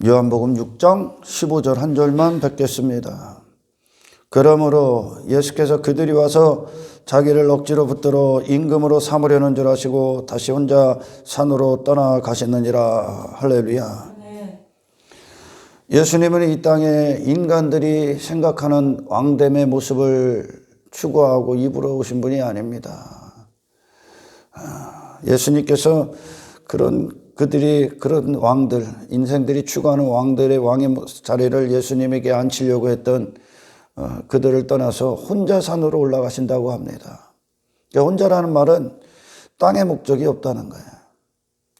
요한복음 6장 15절 한 절만 뵙겠습니다. 그러므로 예수께서 그들이 와서 자기를 억지로 붙들어 임금으로 삼으려는 줄 아시고 다시 혼자 산으로 떠나가셨느니라. 할렐루야. 예수님은 이 땅에 인간들이 생각하는 왕됨의 모습을 추구하고 입으로 오신 분이 아닙니다. 예수님께서 그런 왕들, 인생들이 추구하는 왕들의 왕의 자리를 예수님에게 앉히려고 했던 그들을 떠나서 혼자 산으로 올라가신다고 합니다. 혼자라는 말은 땅에 목적이 없다는 거예요.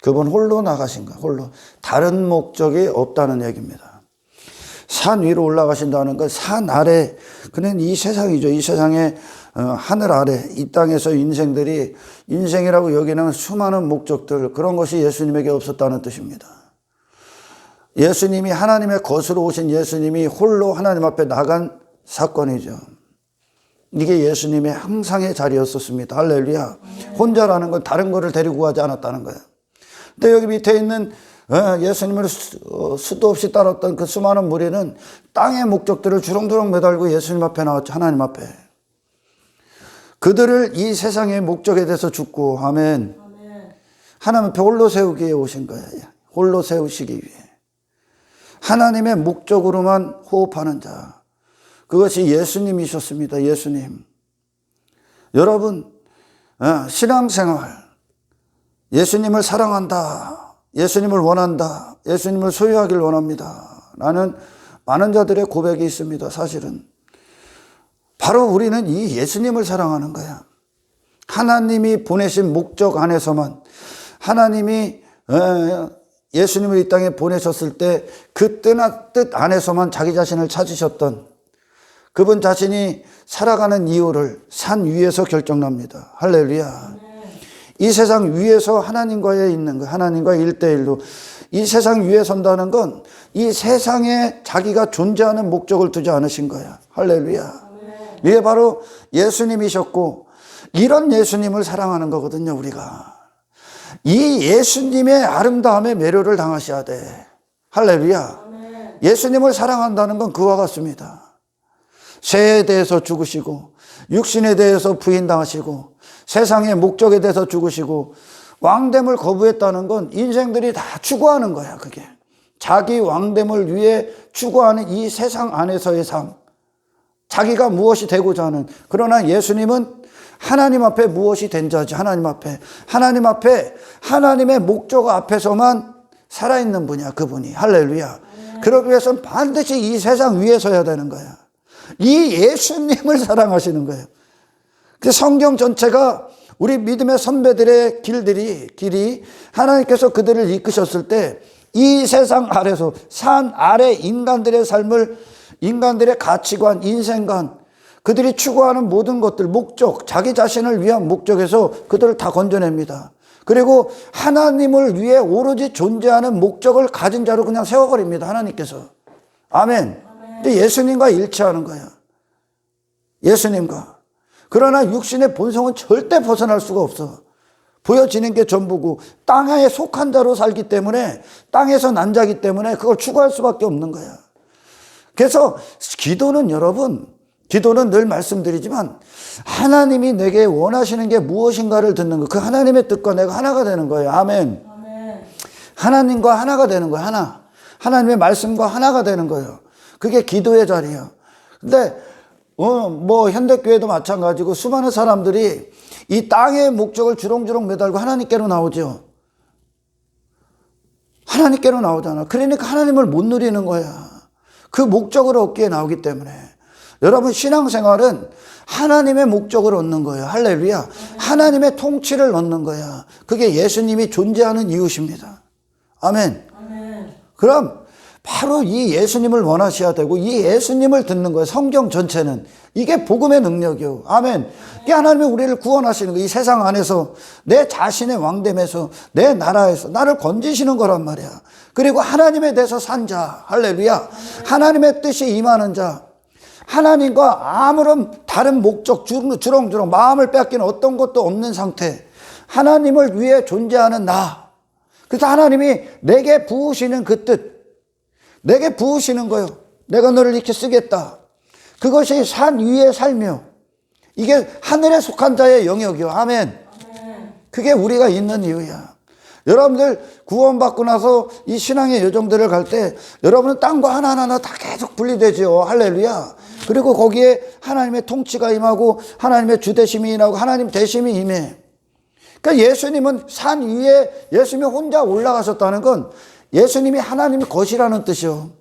그분 홀로 나가신 거예요. 홀로. 다른 목적이 없다는 얘기입니다. 산 위로 올라가신다는 건 산 아래, 그는 이 세상이죠. 이 세상의 하늘 아래, 이 땅에서 인생이라고 여기는 수많은 목적들, 그런 것이 예수님에게 없었다는 뜻입니다. 예수님이 하나님의 것으로 오신 예수님이 홀로 하나님 앞에 나간 사건이죠. 이게 예수님의 항상의 자리였었습니다. 할렐루야. 혼자라는 건 다른 거를 데리고 가지 않았다는 거예요. 근데 여기 밑에 있는 예수님을 수도 없이 따랐던 그 수많은 무리는 땅의 목적들을 주렁주렁 매달고 예수님 앞에 나왔죠. 하나님 앞에. 그들을 이 세상의 목적에 대해서 죽고, 아멘. 하나님 앞에 홀로 세우기 위해 오신 거예요. 홀로 세우시기 위해. 하나님의 목적으로만 호흡하는 자. 그것이 예수님이셨습니다. 예수님. 여러분, 신앙생활, 예수님을 사랑한다. 예수님을 원한다. 예수님을 소유하길 원합니다. 라는 많은 자들의 고백이 있습니다. 사실은. 바로 우리는 이 예수님을 사랑하는 거야. 하나님이 보내신 목적 안에서만, 하나님이 예수님을 이 땅에 보내셨을 때 그 뜻 안에서만 자기 자신을 찾으셨던 그분 자신이 살아가는 이유를 산 위에서 결정납니다. 할렐루야. 이 세상 위에서 하나님과의 있는 거, 하나님과 1대1로 이 세상 위에 선다는 건 이 세상에 자기가 존재하는 목적을 두지 않으신 거야. 할렐루야. 이게 바로 예수님이셨고, 이런 예수님을 사랑하는 거거든요, 우리가. 이 예수님의 아름다움에 매료를 당하셔야 돼. 할렐루야. 예수님을 사랑한다는 건 그와 같습니다. 죄에 대해서 죽으시고, 육신에 대해서 부인당하시고, 세상의 목적에 대해서 죽으시고, 왕됨을 거부했다는 건 인생들이 다 추구하는 거야, 그게. 자기 왕됨을 위해 추구하는 이 세상 안에서의 삶. 자기가 무엇이 되고자 하는. 그러나 예수님은 하나님 앞에 무엇이 된 자지. 하나님 앞에 하나님의 목적 앞에서만 살아있는 분이야, 그분이. 할렐루야. 그러기 위해서는 반드시 이 세상 위에 서야 되는 거야. 이 예수님을 사랑하시는 거예요. 그 성경 전체가 우리 믿음의 선배들의 길이 하나님께서 그들을 이끄셨을 때 이 세상 아래서 산 아래 인간들의 삶을, 인간들의 가치관, 인생관, 그들이 추구하는 모든 것들, 목적, 자기 자신을 위한 목적에서 그들을 다 건져냅니다. 그리고 하나님을 위해 오로지 존재하는 목적을 가진 자로 그냥 세워버립니다. 하나님께서. 아멘. 근데 예수님과 일치하는 거야. 예수님과. 그러나 육신의 본성은 절대 벗어날 수가 없어. 보여지는 게 전부고, 땅에 속한 자로 살기 때문에, 땅에서 난 자기 때문에 그걸 추구할 수밖에 없는 거야. 그래서 기도는 여러분, 기도는 늘 말씀드리지만 하나님이 내게 원하시는 게 무엇인가를 듣는 거. 그 하나님의 뜻과 내가 하나가 되는 거예요. 아멘. 하나님과 하나가 되는 거예요. 하나. 하나님의 말씀과 하나가 되는 거예요. 그게 기도의 자리예요. 근데 현대교회도 마찬가지고 수많은 사람들이 이 땅의 목적을 주렁주렁 매달고 하나님께로 나오죠. 하나님께로 나오잖아. 그러니까 하나님을 못 누리는 거야. 그 목적을 얻기에 나오기 때문에. 여러분, 신앙생활은 하나님의 목적을 얻는 거예요. 할렐루야. 하나님의 통치를 얻는 거야. 그게 예수님이 존재하는 이유십니다. 아멘. 그럼 바로 이 예수님을 원하셔야 되고, 이 예수님을 듣는 거예요. 성경 전체는. 이게 복음의 능력이요. 아멘. 이게 하나님이 우리를 구원하시는 거예요. 이 세상 안에서, 내 자신의 왕됨에서, 내 나라에서 나를 건지시는 거란 말이야. 그리고 하나님에 대해서 산 자. 할렐루야. 하나님의 뜻이 임하는 자. 하나님과 아무런 다른 목적, 주렁주렁 마음을 빼앗기는 어떤 것도 없는 상태. 하나님을 위해 존재하는 나. 그래서 하나님이 내게 부으시는 그 뜻, 내게 부으시는 거요. 내가 너를 이렇게 쓰겠다. 그것이 산 위의 삶이요. 이게 하늘에 속한 자의 영역이요. 아멘. 그게 우리가 있는 이유야. 여러분들 구원받고 나서 이 신앙의 여정들을 갈 때 여러분은 땅과 하나하나 다 계속 분리되죠. 할렐루야. 그리고 거기에 하나님의 통치가 임하고 하나님의 주대심이 임하고 하나님 대심이 임해. 그러니까 예수님은 산 위에 예수님이 혼자 올라가셨다는 건 예수님이 하나님의 것이라는 뜻이요.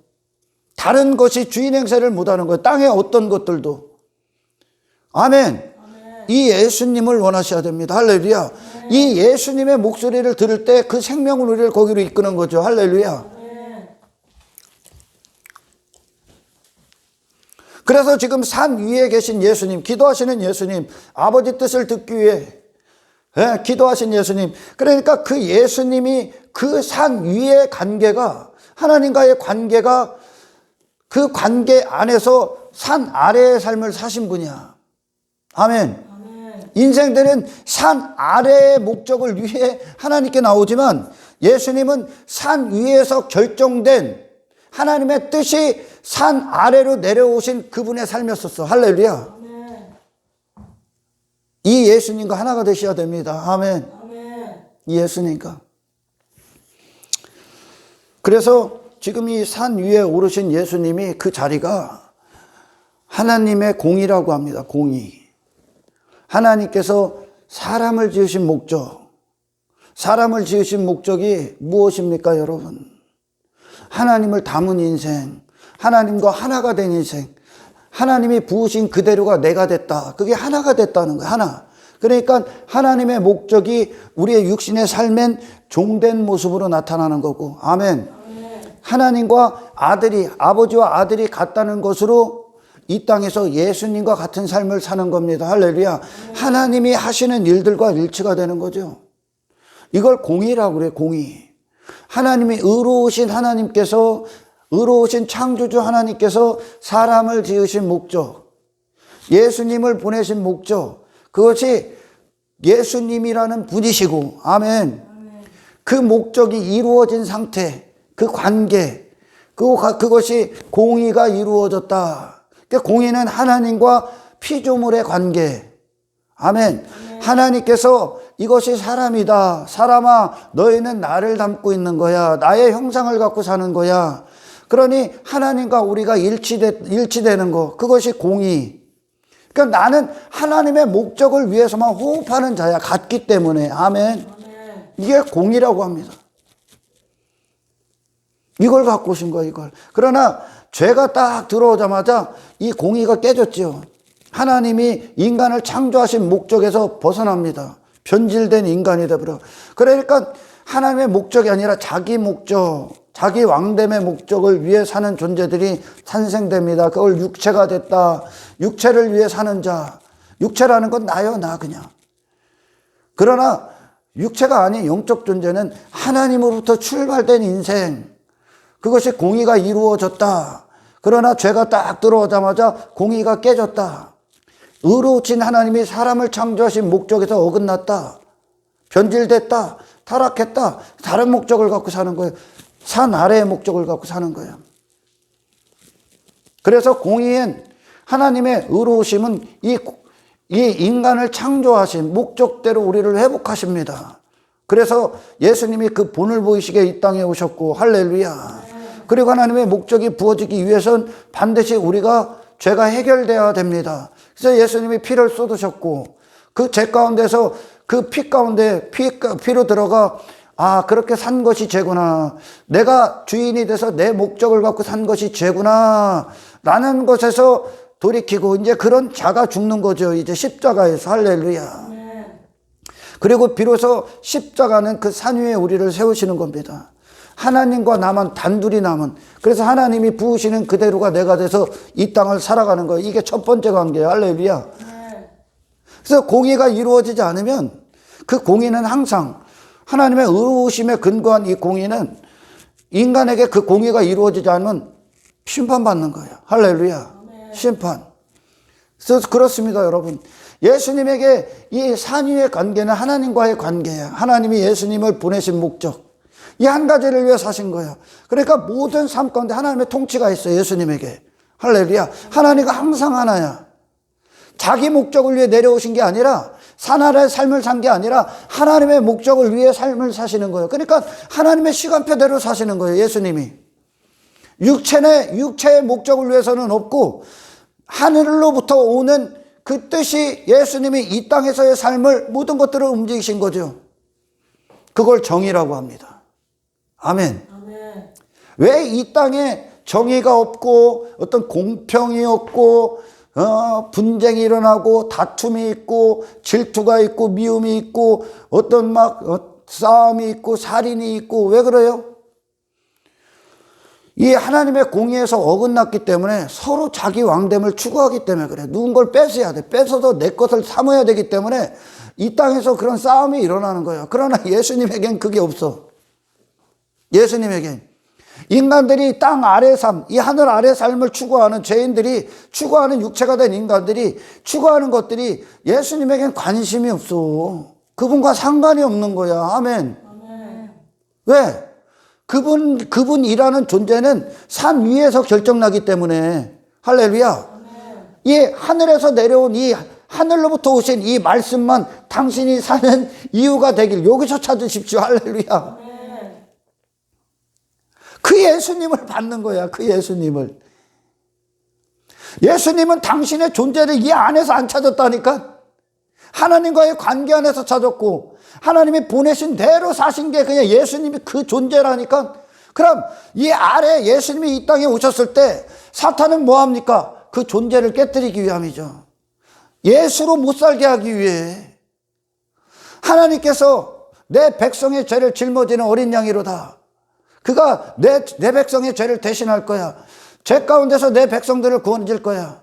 다른 것이 주인 행세를 못하는 거예요. 땅의 어떤 것들도. 아멘. 이 예수님을 원하셔야 됩니다. 할렐루야. 이 예수님의 목소리를 들을 때 그 생명을 우리를 거기로 이끄는 거죠. 할렐루야. 그래서 지금 산 위에 계신 예수님, 기도하시는 예수님, 아버지 뜻을 듣기 위해 기도하신 예수님. 그러니까 그 예수님이 그 산 위의 관계가, 하나님과의 관계가 그 관계 안에서 산 아래의 삶을 사신 분이야. 아멘. 인생들은 산 아래의 목적을 위해 하나님께 나오지만 예수님은 산 위에서 결정된 하나님의 뜻이 산 아래로 내려오신 그분의 삶이었었어. 할렐루야. 이 예수님과 하나가 되셔야 됩니다. 아멘. 이 예수님과. 그래서 지금 이 산 위에 오르신 예수님이 그 자리가 하나님의 공의라고 합니다. 공의. 하나님께서 사람을 지으신 목적, 사람을 지으신 목적이 무엇입니까, 여러분? 하나님을 담은 인생, 하나님과 하나가 된 인생, 하나님이 부으신 그대로가 내가 됐다. 그게 하나가 됐다는 거예요, 하나. 그러니까 하나님의 목적이 우리의 육신의 삶엔 종된 모습으로 나타나는 거고, 아멘. 하나님과 아들이, 아버지와 아들이 같다는 것으로 이 땅에서 예수님과 같은 삶을 사는 겁니다. 할렐루야. 하나님이 하시는 일들과 일치가 되는 거죠. 이걸 공의라고 그래요. 공의. 하나님이 의로우신 하나님께서, 의로우신 창조주 하나님께서 사람을 지으신 목적, 예수님을 보내신 목적, 그것이 예수님이라는 분이시고, 아멘. 그 목적이 이루어진 상태, 그 관계, 그것이 공의가 이루어졌다. 공의는 하나님과 피조물의 관계. 아멘. 하나님께서 이것이 사람이다. 사람아, 너희는 나를 닮고 있는 거야. 나의 형상을 갖고 사는 거야. 그러니 하나님과 우리가 일치되는 거. 그것이 공의. 그러니까 나는 하나님의 목적을 위해서만 호흡하는 자야. 같기 때문에. 아멘. 이게 공의라고 합니다. 이걸 갖고 오신 거야, 이걸. 그러나 죄가 딱 들어오자마자 이 공의가 깨졌죠. 하나님이 인간을 창조하신 목적에서 벗어납니다. 변질된 인간이 되버려. 그러니까 하나님의 목적이 아니라 자기 목적, 자기 왕됨의 목적을 위해 사는 존재들이 탄생됩니다. 그걸 육체가 됐다. 육체를 위해 사는 자. 육체라는 건 나요, 나 그냥. 그러나 육체가 아닌 영적 존재는 하나님으로부터 출발된 인생. 그것이 공의가 이루어졌다. 그러나 죄가 딱 들어오자마자 공의가 깨졌다. 의로우신 하나님이 사람을 창조하신 목적에서 어긋났다. 변질됐다. 타락했다. 다른 목적을 갖고 사는 거예요. 산 아래의 목적을 갖고 사는 거예요. 그래서 공의엔 하나님의 의로우심은 이 인간을 창조하신 목적대로 우리를 회복하십니다. 그래서 예수님이 그 본을 보이시게 이 땅에 오셨고, 할렐루야. 그리고 하나님의 목적이 부어지기 위해서는 반드시 우리가 죄가 해결되어야 됩니다. 그래서 예수님이 피를 쏟으셨고, 그 죄 가운데서 그 피 가운데 피로 들어가, 아, 그렇게 산 것이 죄구나. 내가 주인이 돼서 내 목적을 갖고 산 것이 죄구나. 라는 것에서 돌이키고, 이제 그런 자가 죽는 거죠. 이제 십자가에서. 할렐루야. 그리고 비로소 십자가는 그 산 위에 우리를 세우시는 겁니다. 하나님과 나만 단둘이 남은. 그래서 하나님이 부으시는 그대로가 내가 돼서 이 땅을 살아가는 거예요. 이게 첫 번째 관계예요. 할렐루야. 그래서 공의가 이루어지지 않으면 그 공의는 항상 하나님의 의로우심에 근거한 이 공의는 인간에게 그 공의가 이루어지지 않으면 심판받는 거예요. 할렐루야. 심판. 그래서 그렇습니다, 여러분. 예수님에게 이 산 위의 관계는 하나님과의 관계예요. 하나님이 예수님을 보내신 목적. 이 한 가지를 위해 사신 거예요. 그러니까 모든 삶 가운데 하나님의 통치가 있어요. 예수님에게. 할렐루야. 하나님과 항상 하나야. 자기 목적을 위해 내려오신 게 아니라, 산하의 삶을 산 게 아니라 하나님의 목적을 위해 삶을 사시는 거예요. 그러니까 하나님의 시간표대로 사시는 거예요. 예수님이. 육체의 목적을 위해서는 없고 하늘로부터 오는 그 뜻이 예수님이 이 땅에서의 삶을 모든 것들을 움직이신 거죠. 그걸 정의라고 합니다. 아멘. 아멘. 왜 이 땅에 정의가 없고 어떤 공평이 없고 분쟁이 일어나고 다툼이 있고 질투가 있고 미움이 있고 어떤 싸움이 있고 살인이 있고 왜 그래요? 이 하나님의 공의에서 어긋났기 때문에 서로 자기 왕됨을 추구하기 때문에 그래. 누군 걸 뺏어야 돼. 뺏어서 내 것을 삼아야 되기 때문에 이 땅에서 그런 싸움이 일어나는 거예요. 그러나 예수님에겐 그게 없어. 예수님에겐. 인간들이 땅 아래 삶, 이 하늘 아래 삶을 추구하는 죄인들이 추구하는 육체가 된 인간들이 추구하는 것들이 예수님에겐 관심이 없어. 그분과 상관이 없는 거야. 아멘. 아멘. 왜? 그분이라는 존재는 산 위에서 결정나기 때문에. 할렐루야. 이 하늘에서 내려온 이 하늘로부터 오신 이 말씀만 당신이 사는 이유가 되길 여기서 찾으십시오. 할렐루야. 그 예수님을 받는 거야. 그 예수님을. 예수님은 당신의 존재를 이 안에서 안 찾았다니까. 하나님과의 관계 안에서 찾았고 하나님이 보내신 대로 사신 게 그냥 예수님이 그 존재라니까. 그럼 이 아래 예수님이 이 땅에 오셨을 때 사탄은 뭐합니까? 그 존재를 깨뜨리기 위함이죠. 예수로 못 살게 하기 위해. 하나님께서 내 백성의 죄를 짊어지는 어린 양이로다. 그가 내 백성의 죄를 대신할 거야. 죄 가운데서 내 백성들을 구원질 거야.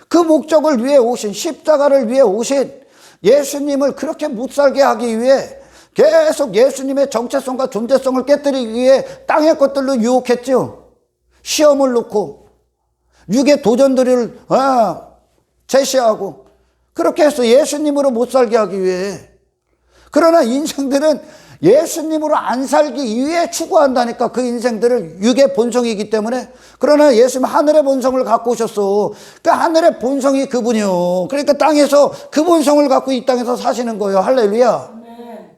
그 목적을 위해 오신, 십자가를 위해 오신 예수님을 그렇게 못 살게 하기 위해 계속 예수님의 정체성과 존재성을 깨뜨리기 위해 땅의 것들로 유혹했죠. 시험을 놓고 육의 도전들을 제시하고 그렇게 해서 예수님으로 못 살게 하기 위해. 그러나 인생들은 예수님으로 안 살기 위해 추구한다니까. 그 인생들을 육의 본성이기 때문에. 그러나 예수님 하늘의 본성을 갖고 오셨어. 그 하늘의 본성이 그분이요. 그러니까 땅에서 그 본성을 갖고 이 땅에서 사시는 거예요. 할렐루야. 네.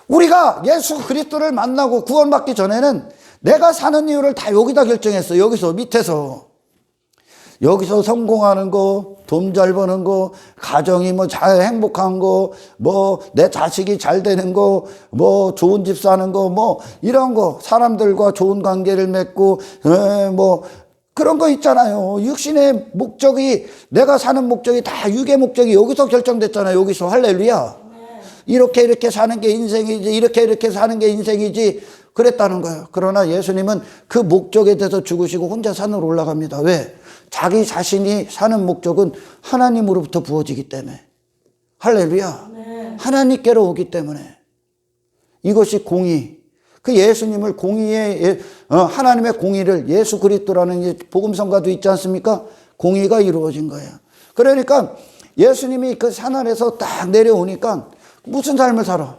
우리가 예수 그리스도를 만나고 구원받기 전에는 내가 사는 이유를 다 여기다 결정했어. 여기서 밑에서. 여기서 성공하는 거, 돈 잘 버는 거, 가정이 뭐 잘 행복한 거, 뭐 내 자식이 잘 되는 거, 뭐 좋은 집 사는 거, 뭐 이런 거, 사람들과 좋은 관계를 맺고, 뭐 그런 거 있잖아요. 육신의 목적이, 내가 사는 목적이 다 육의 목적이 여기서 결정됐잖아요. 여기서. 할렐루야. 이렇게 사는 게 인생이지, 이렇게 사는 게 인생이지 그랬다는 거예요. 그러나 예수님은 그 목적에 대해서 죽으시고 혼자 산으로 올라갑니다. 왜? 자기 자신이 사는 목적은 하나님으로부터 부어지기 때문에. 할렐루야. 네. 하나님께로 오기 때문에. 이것이 공의. 그 예수님을 공의의, 하나님의 공의를 예수 그리스도라는 복음성가도 있지 않습니까? 공의가 이루어진 거예요. 그러니까 예수님이 그 산 아래서 딱 내려오니까 무슨 삶을 살아?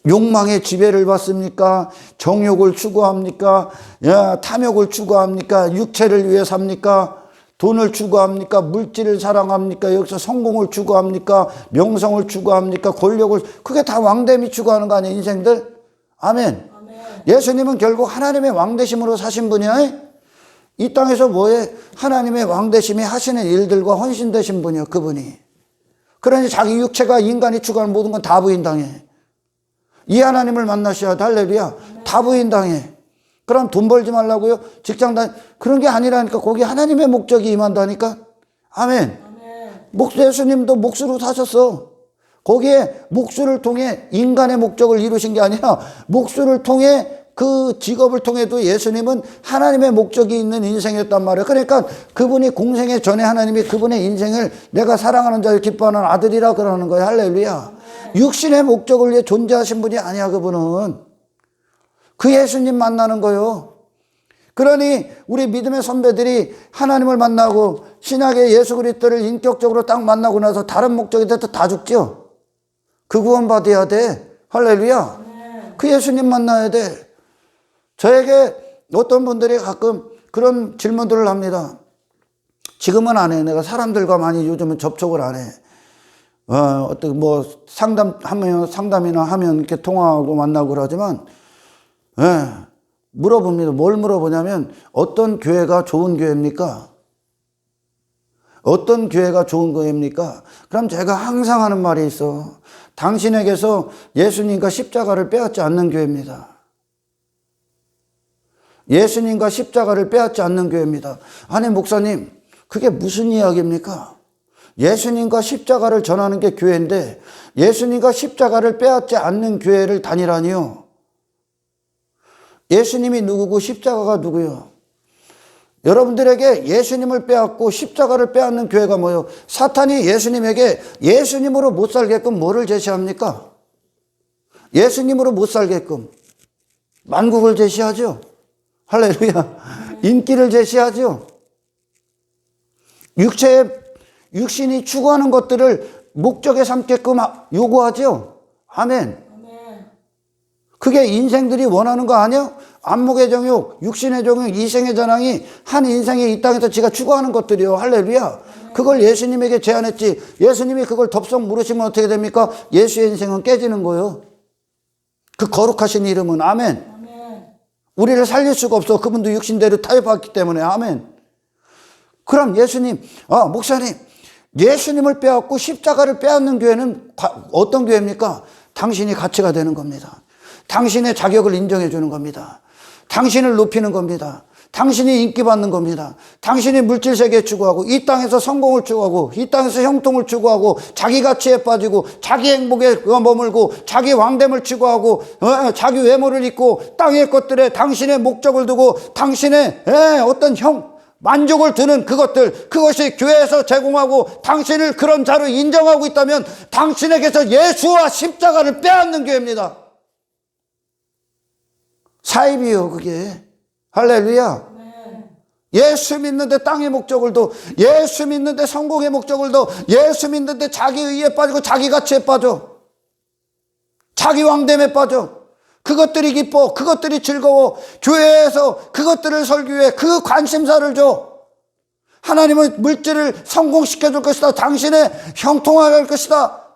욕망의 지배를 받습니까? 정욕을 추구합니까? 탐욕을 추구합니까? 육체를 위해 삽니까? 돈을 추구합니까? 물질을 사랑합니까? 여기서 성공을 추구합니까? 명성을 추구합니까? 권력을. 그게 다 왕됨이 추구하는 거 아니에요, 인생들? 아멘. 아멘. 예수님은 결국 하나님의 왕되심으로 사신 분이야. 이 땅에서 뭐에? 하나님의 왕되심이 하시는 일들과 헌신되신 분이요, 그분이. 그러니 자기 육체가 인간이 추구하는 모든 건 다 부인당해. 이 하나님을 만나셔야 돼. 할렐루야. 다 부인당해. 그럼 돈 벌지 말라고요? 직장 그런 게 아니라니까. 거기 하나님의 목적이 임한다니까. 아멘. 예수님도 몫으로 사셨어. 거기에 몫을 통해 인간의 목적을 이루신 게 아니라 몫을 통해 그 직업을 통해도 예수님은 하나님의 목적이 있는 인생이었단 말이에요. 그러니까 그분이 공생의 전에 하나님이 그분의 인생을 내가 사랑하는 자를 기뻐하는 아들이라 그러는 거예요. 할렐루야. 육신의 목적을 위해 존재하신 분이 아니야. 그분은. 그 예수님 만나는 거예요. 그러니 우리 믿음의 선배들이 하나님을 만나고 신약의 예수 그리스도를 인격적으로 딱 만나고 나서 다른 목적에 대해서 다 죽죠. 그 구원받아야 돼. 할렐루야. 그 예수님 만나야 돼. 저에게 어떤 분들이 가끔 그런 질문들을 합니다. 지금은 안 해. 내가 사람들과 많이 요즘은 접촉을 안 해. 어떻게 뭐 상담이나 하면 이렇게 통화하고 만나고 그러지만, 물어봅니다. 뭘 물어보냐면, 어떤 교회가 좋은 교회입니까? 어떤 교회가 좋은 교회입니까? 그럼 제가 항상 하는 말이 있어. 당신에게서 예수님과 십자가를 빼앗지 않는 교회입니다. 예수님과 십자가를 빼앗지 않는 교회입니다. 아니, 목사님, 그게 무슨 이야기입니까? 예수님과 십자가를 전하는 게 교회인데 예수님과 십자가를 빼앗지 않는 교회를 다니라니요. 예수님이 누구고 십자가가 누구요? 여러분들에게 예수님을 빼앗고 십자가를 빼앗는 교회가 뭐예요? 사탄이 예수님에게 예수님으로 못 살게끔 뭐를 제시합니까? 예수님으로 못 살게끔 만국을 제시하죠. 할렐루야. 인기를 제시하죠. 육신이 추구하는 것들을 목적에 삼게끔 요구하죠. 아멘. 그게 인생들이 원하는 거 아니야? 안목의 정욕, 육신의 정욕, 이생의 전황이 한 인생이 이 땅에서 지가 추구하는 것들이요. 할렐루야. 그걸 예수님에게 제안했지. 예수님이 그걸 덥석 물으시면 어떻게 됩니까? 예수의 인생은 깨지는 거예요. 그 거룩하신 이름은. 아멘. 우리를 살릴 수가 없어. 그분도 육신대로 타협했기 때문에. 아멘. 그럼 예수님, 목사님, 예수님을 빼앗고 십자가를 빼앗는 교회는 어떤 교회입니까? 당신이 가치가 되는 겁니다. 당신의 자격을 인정해 주는 겁니다. 당신을 높이는 겁니다. 당신이 인기받는 겁니다. 당신이 물질세계에 추구하고 이 땅에서 성공을 추구하고 이 땅에서 형통을 추구하고 자기 가치에 빠지고 자기 행복에 머물고 자기 왕됨을 추구하고 자기 외모를 잊고 땅의 것들에 당신의 목적을 두고 당신의 어떤 만족을 두는 그것들, 그것이 교회에서 제공하고 당신을 그런 자로 인정하고 있다면 당신에게서 예수와 십자가를 빼앗는 교회입니다. 사입이요, 그게. 할렐루야. 예수 믿는데 땅의 목적을 둬. 예수 믿는데 성공의 목적을 둬. 예수 믿는데 자기 의에 빠지고 자기 가치에 빠져. 자기 왕됨에 빠져. 그것들이 기뻐. 그것들이 즐거워. 교회에서 그것들을 설교해. 그 관심사를 줘. 하나님은 물질을 성공시켜 줄 것이다. 당신의 형통하게 할 것이다.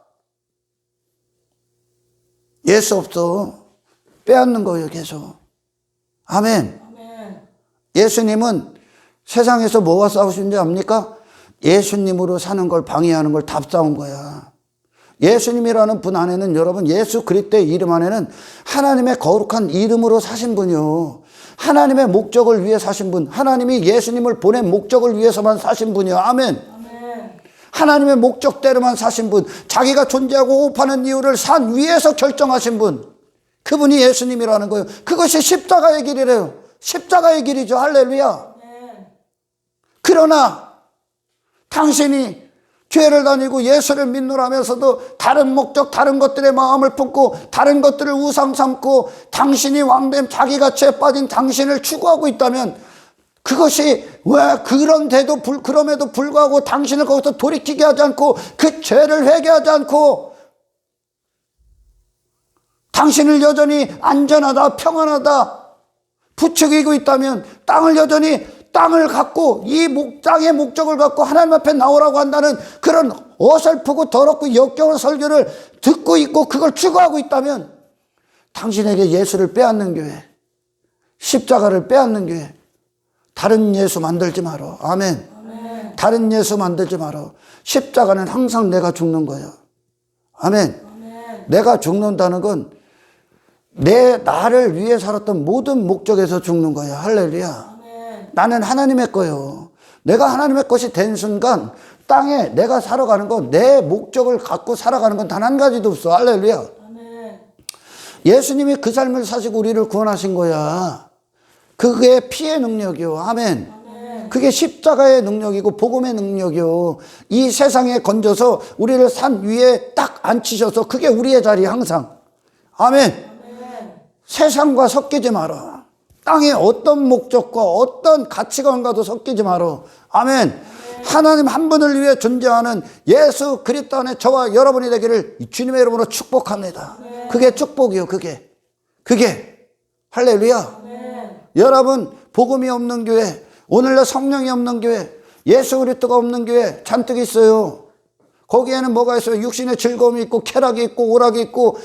예수 없어. 빼앗는 거예요, 계속. 아멘. 예수님은 세상에서 뭐와 싸우신지 압니까? 예수님으로 사는 걸 방해하는 걸 다 싸운 거야. 예수님이라는 분 안에는, 여러분, 예수 그리스도의 이름 안에는 하나님의 거룩한 이름으로 사신 분이요. 하나님의 목적을 위해 사신 분, 하나님이 예수님을 보낸 목적을 위해서만 사신 분이요. 아멘. 하나님의 목적대로만 사신 분, 자기가 존재하고 호흡하는 이유를 산 위에서 결정하신 분, 그분이 예수님이라는 거예요. 그것이 십자가의 길이래요. 십자가의 길이죠. 할렐루야. 그러나 당신이 교회를 다니고 예수를 믿노라면서도 다른 목적, 다른 것들에 마음을 품고 다른 것들을 우상 삼고 당신이 왕됨, 자기 가치에 빠진 당신을 추구하고 있다면 그것이 왜 그럼에도 불구하고 당신을 거기서 돌이키게 하지 않고 그 죄를 회개하지 않고 당신을 여전히 안전하다, 평안하다 부추기고 있다면 땅을 갖고 이 땅의 목적을 갖고 하나님 앞에 나오라고 한다는 그런 어설프고 더럽고 역겨운 설교를 듣고 있고 그걸 추구하고 있다면 당신에게 예수를 빼앗는 교회, 십자가를 빼앗는 교회, 다른 예수 만들지 마라. 아멘. 다른 예수 만들지 마라. 십자가는 항상 내가 죽는 거예요. 아멘. 내가 죽는다는 건 나를 위해 살았던 모든 목적에서 죽는 거야. 할렐루야. 나는 하나님의 거요. 내가 하나님의 것이 된 순간 땅에 내가 살아가는 건, 내 목적을 갖고 살아가는 건 단 한 가지도 없어. 할렐루야. 예수님이 그 삶을 사시고 우리를 구원하신 거야. 그게 피의 능력이요. 아멘. 그게 십자가의 능력이고 복음의 능력이요. 이 세상에 건져서 우리를 산 위에 딱 앉히셔서 그게 우리의 자리 항상. 아멘. 세상과 섞이지 마라. 땅에 어떤 목적과 어떤 가치관과도 섞이지 마라. 아멘. 하나님 한 분을 위해 존재하는 예수 그리스도 안에 저와 여러분이 되기를 주님의 이름으로 축복합니다. 그게 축복이요. 그게 할렐루야. 여러분 복음이 없는 교회, 오늘날 성령이 없는 교회, 예수 그리스도가 없는 교회 잔뜩 있어요. 거기에는 뭐가 있어요? 육신의 즐거움이 있고 쾌락이 있고 오락이 있고,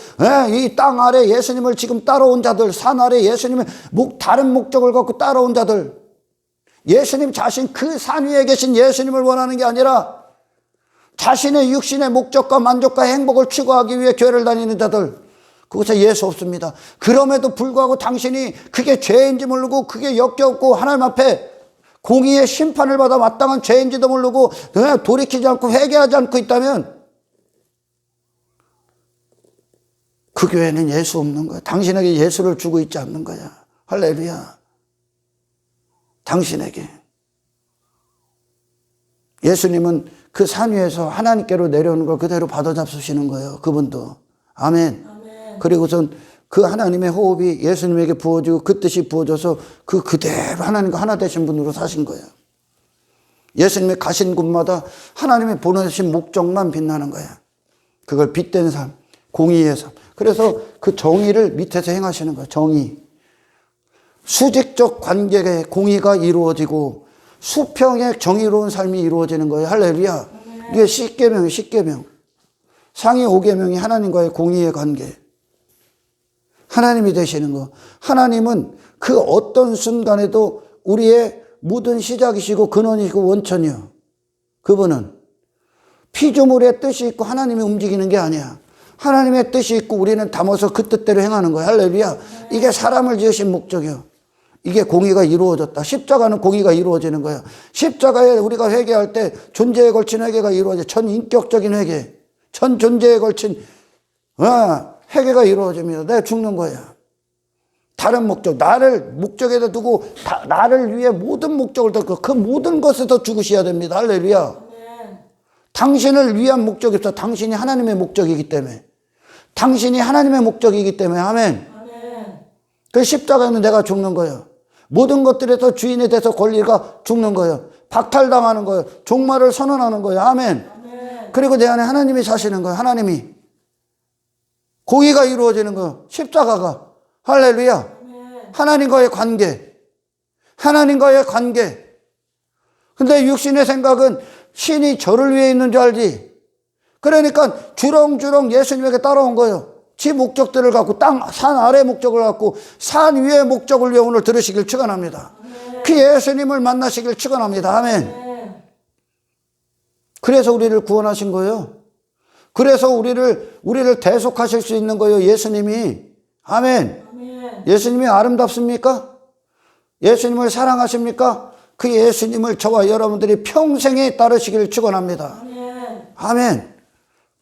이 땅 아래 예수님을 지금 따라온 자들, 산 아래 예수님의 다른 목적을 갖고 따라온 자들, 예수님 자신 그 산 위에 계신 예수님을 원하는 게 아니라 자신의 육신의 목적과 만족과 행복을 추구하기 위해 교회를 다니는 자들, 그곳에 예수 없습니다. 그럼에도 불구하고 당신이 그게 죄인지 모르고 그게 역겹고 하나님 앞에 공의의 심판을 받아 마땅한 죄인지도 모르고 돌이키지 않고 회개하지 않고 있다면 그 교회는 예수 없는 거야. 당신에게 예수를 주고 있지 않는 거야. 할렐루야. 당신에게. 예수님은 그 산 위에서 하나님께로 내려오는 걸 그대로 받아 잡수시는 거예요. 그분도. 아멘. 그리고선 그 하나님의 호흡이 예수님에게 부어지고 그 뜻이 부어져서 그대로 하나님과 하나 되신 분으로 사신 거예요. 예수님의 가신 곳마다 하나님의 보내신 목적만 빛나는 거야. 그걸 빛된 삶, 공의의 삶. 그래서 그 정의를 밑에서 행하시는 거예요. 정의. 수직적 관계의 공의가 이루어지고 수평의 정의로운 삶이 이루어지는 거예요. 할렐루야. 이게 10계명이 상위 5계명이 하나님과의 공의의 관계. 하나님이 되시는 거. 하나님은 그 어떤 순간에도 우리의 모든 시작이시고 근원이시고 원천이요. 그분은 피조물의 뜻이 있고 하나님이 움직이는 게 아니야. 하나님의 뜻이 있고 우리는 담아서 그 뜻대로 행하는 거야. 할렐루야. 이게 사람을 지으신 목적이요. 이게 공의가 이루어졌다. 십자가는 공의가 이루어지는 거야. 십자가에 우리가 회개할 때 존재에 걸친 회개가 이루어져. 전인격적인 회개. 전 존재에 걸친 회개가 이루어집니다. 내가 죽는 거야. 다른 목적, 나를 목적에다 두고 나를 위해 모든 목적을 덮고 그 모든 것에서 죽으셔야 됩니다. 할렐루야. 당신을 위한 목적이 없어. 당신이 하나님의 목적이기 때문에. 당신이 하나님의 목적이기 때문에. 아멘. 그 십자가에는 내가 죽는 거예요. 모든 것들에서 주인에 대해서 권리가 죽는 거예요. 박탈당하는 거예요. 종말을 선언하는 거예요. 아멘. 그리고 내 안에 하나님이 사시는 거예요. 하나님이. 공의가 이루어지는 거예요. 십자가가. 할렐루야. 하나님과의 관계. 하나님과의 관계. 근데 육신의 생각은 신이 저를 위해 있는 줄 알지. 그러니까 주렁주렁 예수님에게 따라온 거예요. 지 목적들을 갖고 산 아래 목적을 갖고 산 위의 목적을 위해 오늘 들으시길 축원합니다. 그 예수님을 만나시길 축원합니다. 아멘. 그래서 우리를 구원하신 거예요. 그래서 우리를 대속하실 수 있는 거예요. 예수님이. 아멘. 예수님이 아름답습니까? 예수님을 사랑하십니까? 그 예수님을 저와 여러분들이 평생에 따르시길 축원합니다. 아멘.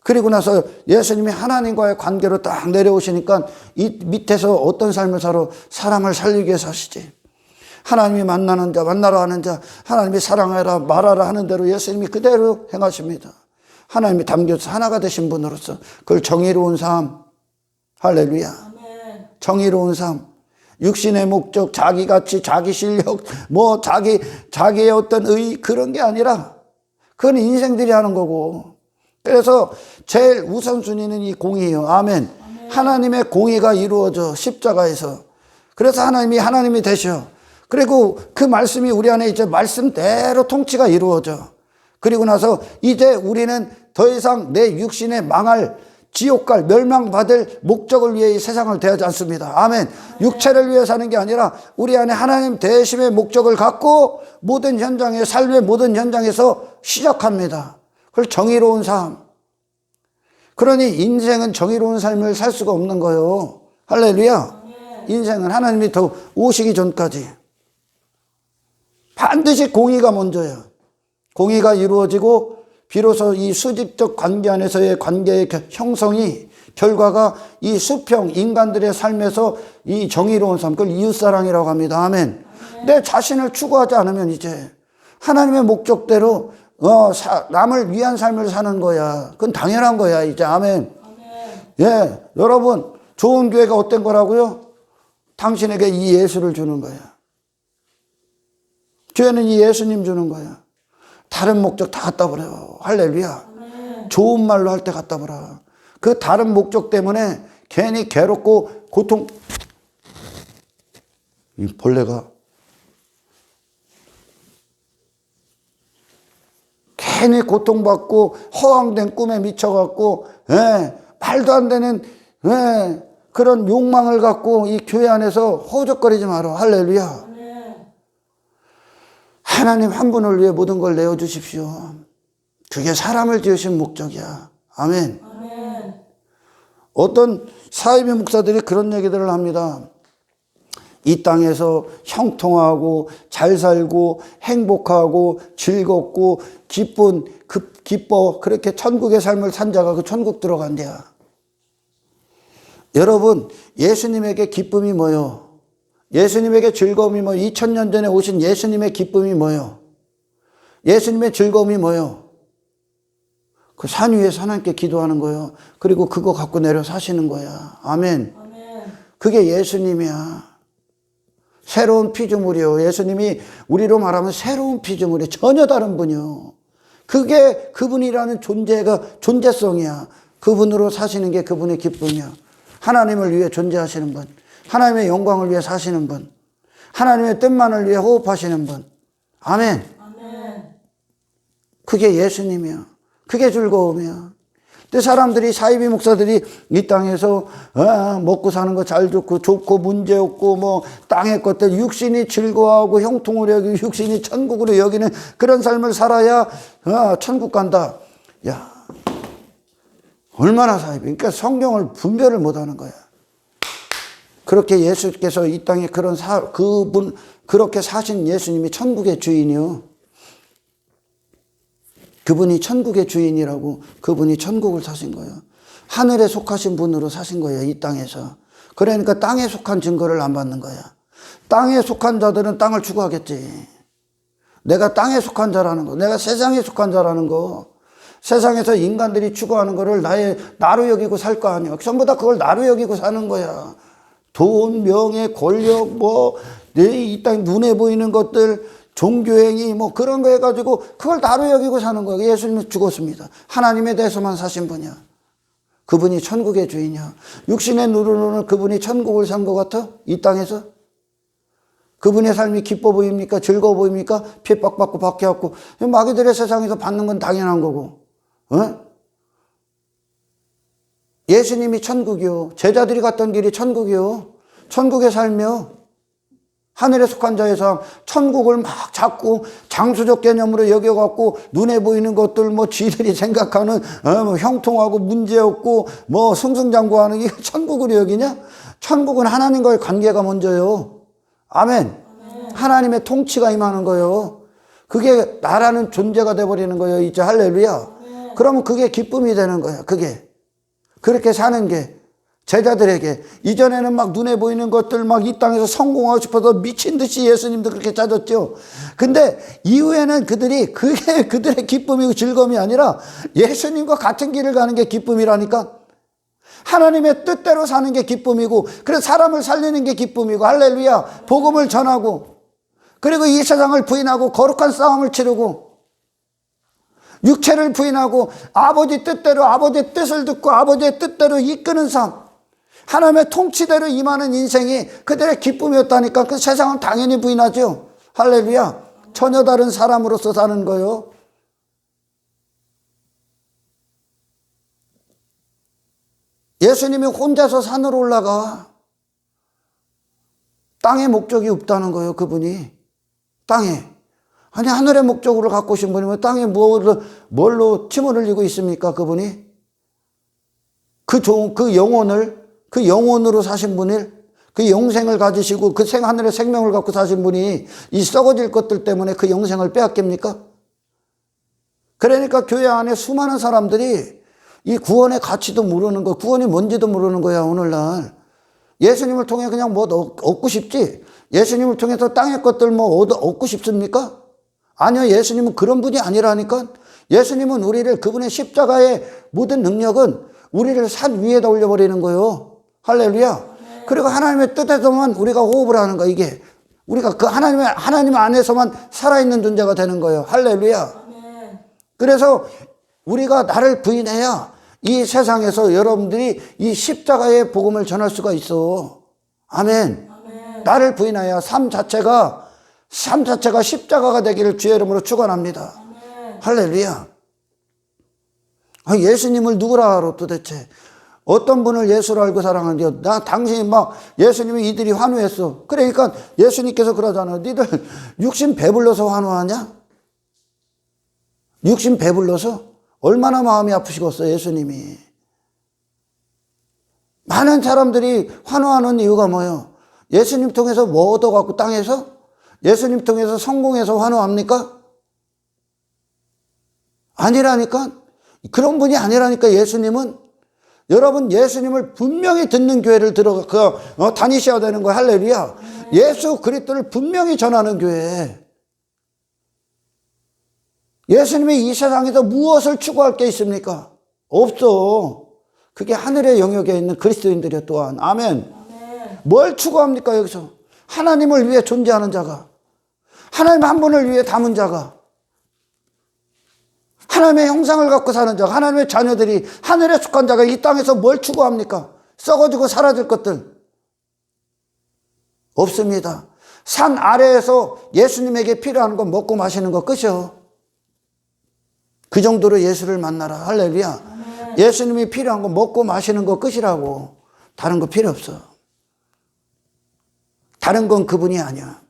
그리고 나서 예수님이 하나님과의 관계로 딱 내려오시니까 이 밑에서 어떤 삶을 살아? 사람을 살리기 위해서 하시지. 하나님이 만나는 자, 만나라 하는 자, 하나님이 사랑하라 말하라 하는 대로 예수님이 그대로 행하십니다. 하나님이 담겨서 하나가 되신 분으로서 그걸 정의로운 삶. 할렐루야. 아멘. 정의로운 삶. 육신의 목적, 자기 가치, 자기 실력, 자기의 어떤 그런 게 아니라 그건 인생들이 하는 거고. 그래서 제일 우선순위는 이 공의예요. 아멘. 하나님의 공의가 이루어져 십자가에서. 그래서 하나님이 되셔. 그리고 그 말씀이 우리 안에 이제 말씀대로 통치가 이루어져. 그리고 나서 이제 우리는 더 이상 내 육신에 망할 지옥갈 멸망받을 목적을 위해 이 세상을 대하지 않습니다. 아멘. 육체를 위해 사는 게 아니라 우리 안에 하나님 대심의 목적을 갖고 모든 현장에 삶의 모든 현장에서 시작합니다. 그걸 정의로운 삶. 그러니 인생은 정의로운 삶을 살 수가 없는 거예요. 할렐루야. 인생은 하나님이 더 오시기 전까지 반드시 공의가 먼저야. 공의가 이루어지고 비로소 이 수직적 관계 안에서의 관계의 형성이 결과가 이 수평 인간들의 삶에서 이 정의로운 삶, 그걸 이웃사랑이라고 합니다. 아멘. 내 자신을 추구하지 않으면 이제 하나님의 목적대로 남을 위한 삶을 사는 거야. 그건 당연한 거야 이제. 아멘. 예, 여러분 좋은 교회가 어떤 거라고요? 당신에게 이 예수를 주는 거야. 교회는 이 예수님 주는 거야. 다른 목적 다 갖다 버려. 할렐루야. 좋은 말로 할 때 갖다 버려. 그 다른 목적 때문에 괜히 괴롭고 고통. 이 벌레가 괜히 고통받고 허황된 꿈에 미쳐갖고 말도 안 되는 그런 욕망을 갖고 이 교회 안에서 허우적거리지 마라. 할렐루야. 하나님 한 분을 위해 모든 걸 내어주십시오. 그게 사람을 지으신 목적이야. 아멘. 어떤 사이비 목사들이 그런 얘기들을 합니다. 이 땅에서 형통하고 잘 살고 행복하고 즐겁고 기뻐 그렇게 천국의 삶을 산 자가 그 천국 들어간대야. 여러분, 예수님에게 기쁨이 뭐요? 예수님에게 즐거움이 뭐요? 2000년 전에 오신 예수님의 기쁨이 뭐요? 예수님의 즐거움이 뭐요? 그 산 위에서 하나님께 기도하는 거예요. 그리고 그거 갖고 내려 사시는 거야. 아멘. 그게 예수님이야. 새로운 피조물이요. 예수님이 우리로 말하면 새로운 피조물이 전혀 다른 분이요. 그게 그분이라는 존재성이야. 그분으로 사시는 게 그분의 기쁨이야. 하나님을 위해 존재하시는 분, 하나님의 영광을 위해 사시는 분, 하나님의 뜻만을 위해 호흡하시는 분. 아멘. 그게 예수님이야. 그게 즐거움이야. 근데 사람들이, 사이비 목사들이 이 땅에서 먹고 사는 거 잘 좋고 문제 없고 뭐 땅의 것들 육신이 즐거워하고 형통을 여기고 육신이 천국으로 여기는 그런 삶을 살아야 천국 간다. 야, 얼마나 사이비. 그러니까 성경을 분별을 못하는 거야. 그렇게 예수께서 이 땅에 그렇게 사신 예수님이 천국의 주인이요. 그분이 천국의 주인이라고. 그분이 천국을 사신 거예요. 하늘에 속하신 분으로 사신 거예요. 이 땅에서. 그러니까 땅에 속한 증거를 안 받는 거야. 땅에 속한 자들은 땅을 추구하겠지. 내가 땅에 속한 자라는 거, 내가 세상에 속한 자라는 거, 세상에서 인간들이 추구하는 거를 나로 여기고 살 거 아니야. 전부 다 그걸 나로 여기고 사는 거야. 돈, 명예, 권력, 이 땅 눈에 보이는 것들, 종교행위 그런 거 해가지고 그걸 나로 여기고 사는 거예요. 예수님은 죽었습니다. 하나님에 대해서만 사신 분이야. 그분이 천국의 주인이야. 육신의 눈으로는 그분이 천국을 산 것 같아? 이 땅에서? 그분의 삶이 기뻐 보입니까? 즐거워 보입니까? 핍박받고 박해받고 마귀들의 세상에서 받는 건 당연한 거고. 예수님이 천국이요. 제자들이 갔던 길이 천국이요. 천국의 삶이요. 하늘에 속한 자의 삶, 천국을 막 자꾸 장수적 개념으로 여겨갖고 눈에 보이는 것들 지들이 생각하는 형통하고 문제없고 승승장구하는 게 천국으로 여기냐? 천국은 하나님과의 관계가 먼저요. 아멘. 하나님의 통치가 임하는 거예요. 그게 나라는 존재가 돼버리는 거예요. 이제 할렐루야. 그러면 그게 기쁨이 되는 거야. 그게 그렇게 사는 게. 제자들에게 이전에는 막 눈에 보이는 것들 이 땅에서 성공하고 싶어서 미친 듯이 예수님도 그렇게 찾았죠. 근데 이후에는 그게 그들의 기쁨이고 즐거움이 아니라 예수님과 같은 길을 가는 게 기쁨이라니까. 하나님의 뜻대로 사는 게 기쁨이고, 그래서 사람을 살리는 게 기쁨이고, 할렐루야. 복음을 전하고, 그리고 이 세상을 부인하고 거룩한 싸움을 치르고, 육체를 부인하고 아버지 뜻대로 아버지의 뜻을 듣고 아버지의 뜻대로 이끄는 삶, 하나님의 통치대로 임하는 인생이 그들의 기쁨이었다니까. 그 세상은 당연히 부인하죠. 할렐루야. 전혀 다른 사람으로서 사는 거요. 예수님이 혼자서 산으로 올라가. 땅에 목적이 없다는 거예요. 그분이 땅에. 아니, 하늘의 목적으로 갖고 오신 분이면 땅에 뭘로 침을 흘리고 있습니까? 그분이 그 영혼으로 사신 분을, 그 영생을 가지시고 그 하늘의 생명을 갖고 사신 분이 이 썩어질 것들 때문에 그 영생을 빼앗깁니까? 그러니까 교회 안에 수많은 사람들이 이 구원의 가치도 모르는 거, 구원이 뭔지도 모르는 거야. 오늘날 예수님을 통해 그냥 얻고 싶지, 예수님을 통해서 땅의 것들 얻고 싶습니까? 아니요. 예수님은 그런 분이 아니라니까. 예수님은 그분의 십자가의 모든 능력은 우리를 산 위에다 올려버리는 거예요. 할렐루야. 그리고 하나님의 뜻에서만 우리가 호흡을 하는 거야. 이게 우리가 그 하나님 안에서만 살아있는 존재가 되는 거예요. 할렐루야. 그래서 우리가 나를 부인해야 이 세상에서 여러분들이 이 십자가의 복음을 전할 수가 있어. 아멘. 나를 부인하여 삶 자체가 십자가가 되기를 주의 이름으로 축원합니다. 할렐루야. 예수님을 누구라 알아 도대체? 어떤 분을 예수로 알고 사랑하는데요? 당신이 막 예수님이 이들이 환호했어. 그러니까 예수님께서 그러잖아요. 니들 육신 배불러서 환호하냐? 육신 배불러서? 얼마나 마음이 아프시겠어 예수님이. 많은 사람들이 환호하는 이유가 뭐예요? 예수님 통해서 뭐 얻어갖고 땅에서? 예수님 통해서 성공해서 환호합니까? 아니라니까. 그런 분이 아니라니까. 예수님은 여러분 예수님을 분명히 듣는 교회를 다니셔야 되는 거예요. 할렐루야. 예수 그리스도를 분명히 전하는 교회. 예수님이 이 세상에서 무엇을 추구할 게 있습니까? 없어. 그게 하늘의 영역에 있는 그리스도인들이요 또한. 아멘. 뭘 추구합니까 여기서? 하나님을 위해 존재하는 자가, 하나님 한 분을 위해 담은 자가, 하나님의 형상을 갖고 사는 자가, 하나님의 자녀들이, 하늘에 속한 자가 이 땅에서 뭘 추구합니까? 썩어지고 사라질 것들 없습니다. 산 아래에서 예수님에게 필요한 건 먹고 마시는 거 끝이요. 그 정도로 예수를 만나라. 할렐루야. 예수님이 필요한 건 먹고 마시는 거 끝이라고. 다른 거 필요 없어. 다른 건 그분이 아니야.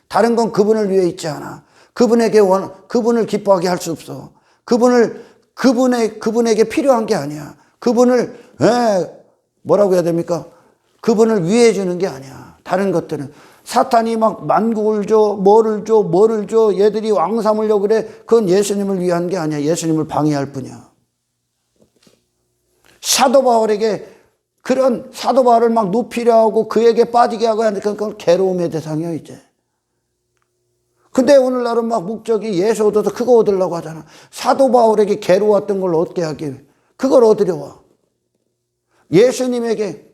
다른 건 그분을 위해 있지 않아. 그분을 기뻐하게 할 수 없어. 그분에게 필요한 게 아니야. 그분을 뭐라고 해야 됩니까? 그분을 위해 주는 게 아니야. 다른 것들은 사탄이 막 만국을 줘, 뭐를 줘, 얘들이 왕 삼으려고 그래. 그건 예수님을 위한 게 아니야. 예수님을 방해할 뿐이야. 사도 바울에게 그런 사도 바울을 막 높이려 하고 그에게 빠지게 하고 하니까 그건 괴로움의 대상이야 이제. 근데 오늘날은 막 목적이 예수 얻어서 그거 얻으려고 하잖아. 사도 바울에게 괴로웠던 걸 얻게 하기 위해 그걸 얻으려 와. 예수님에게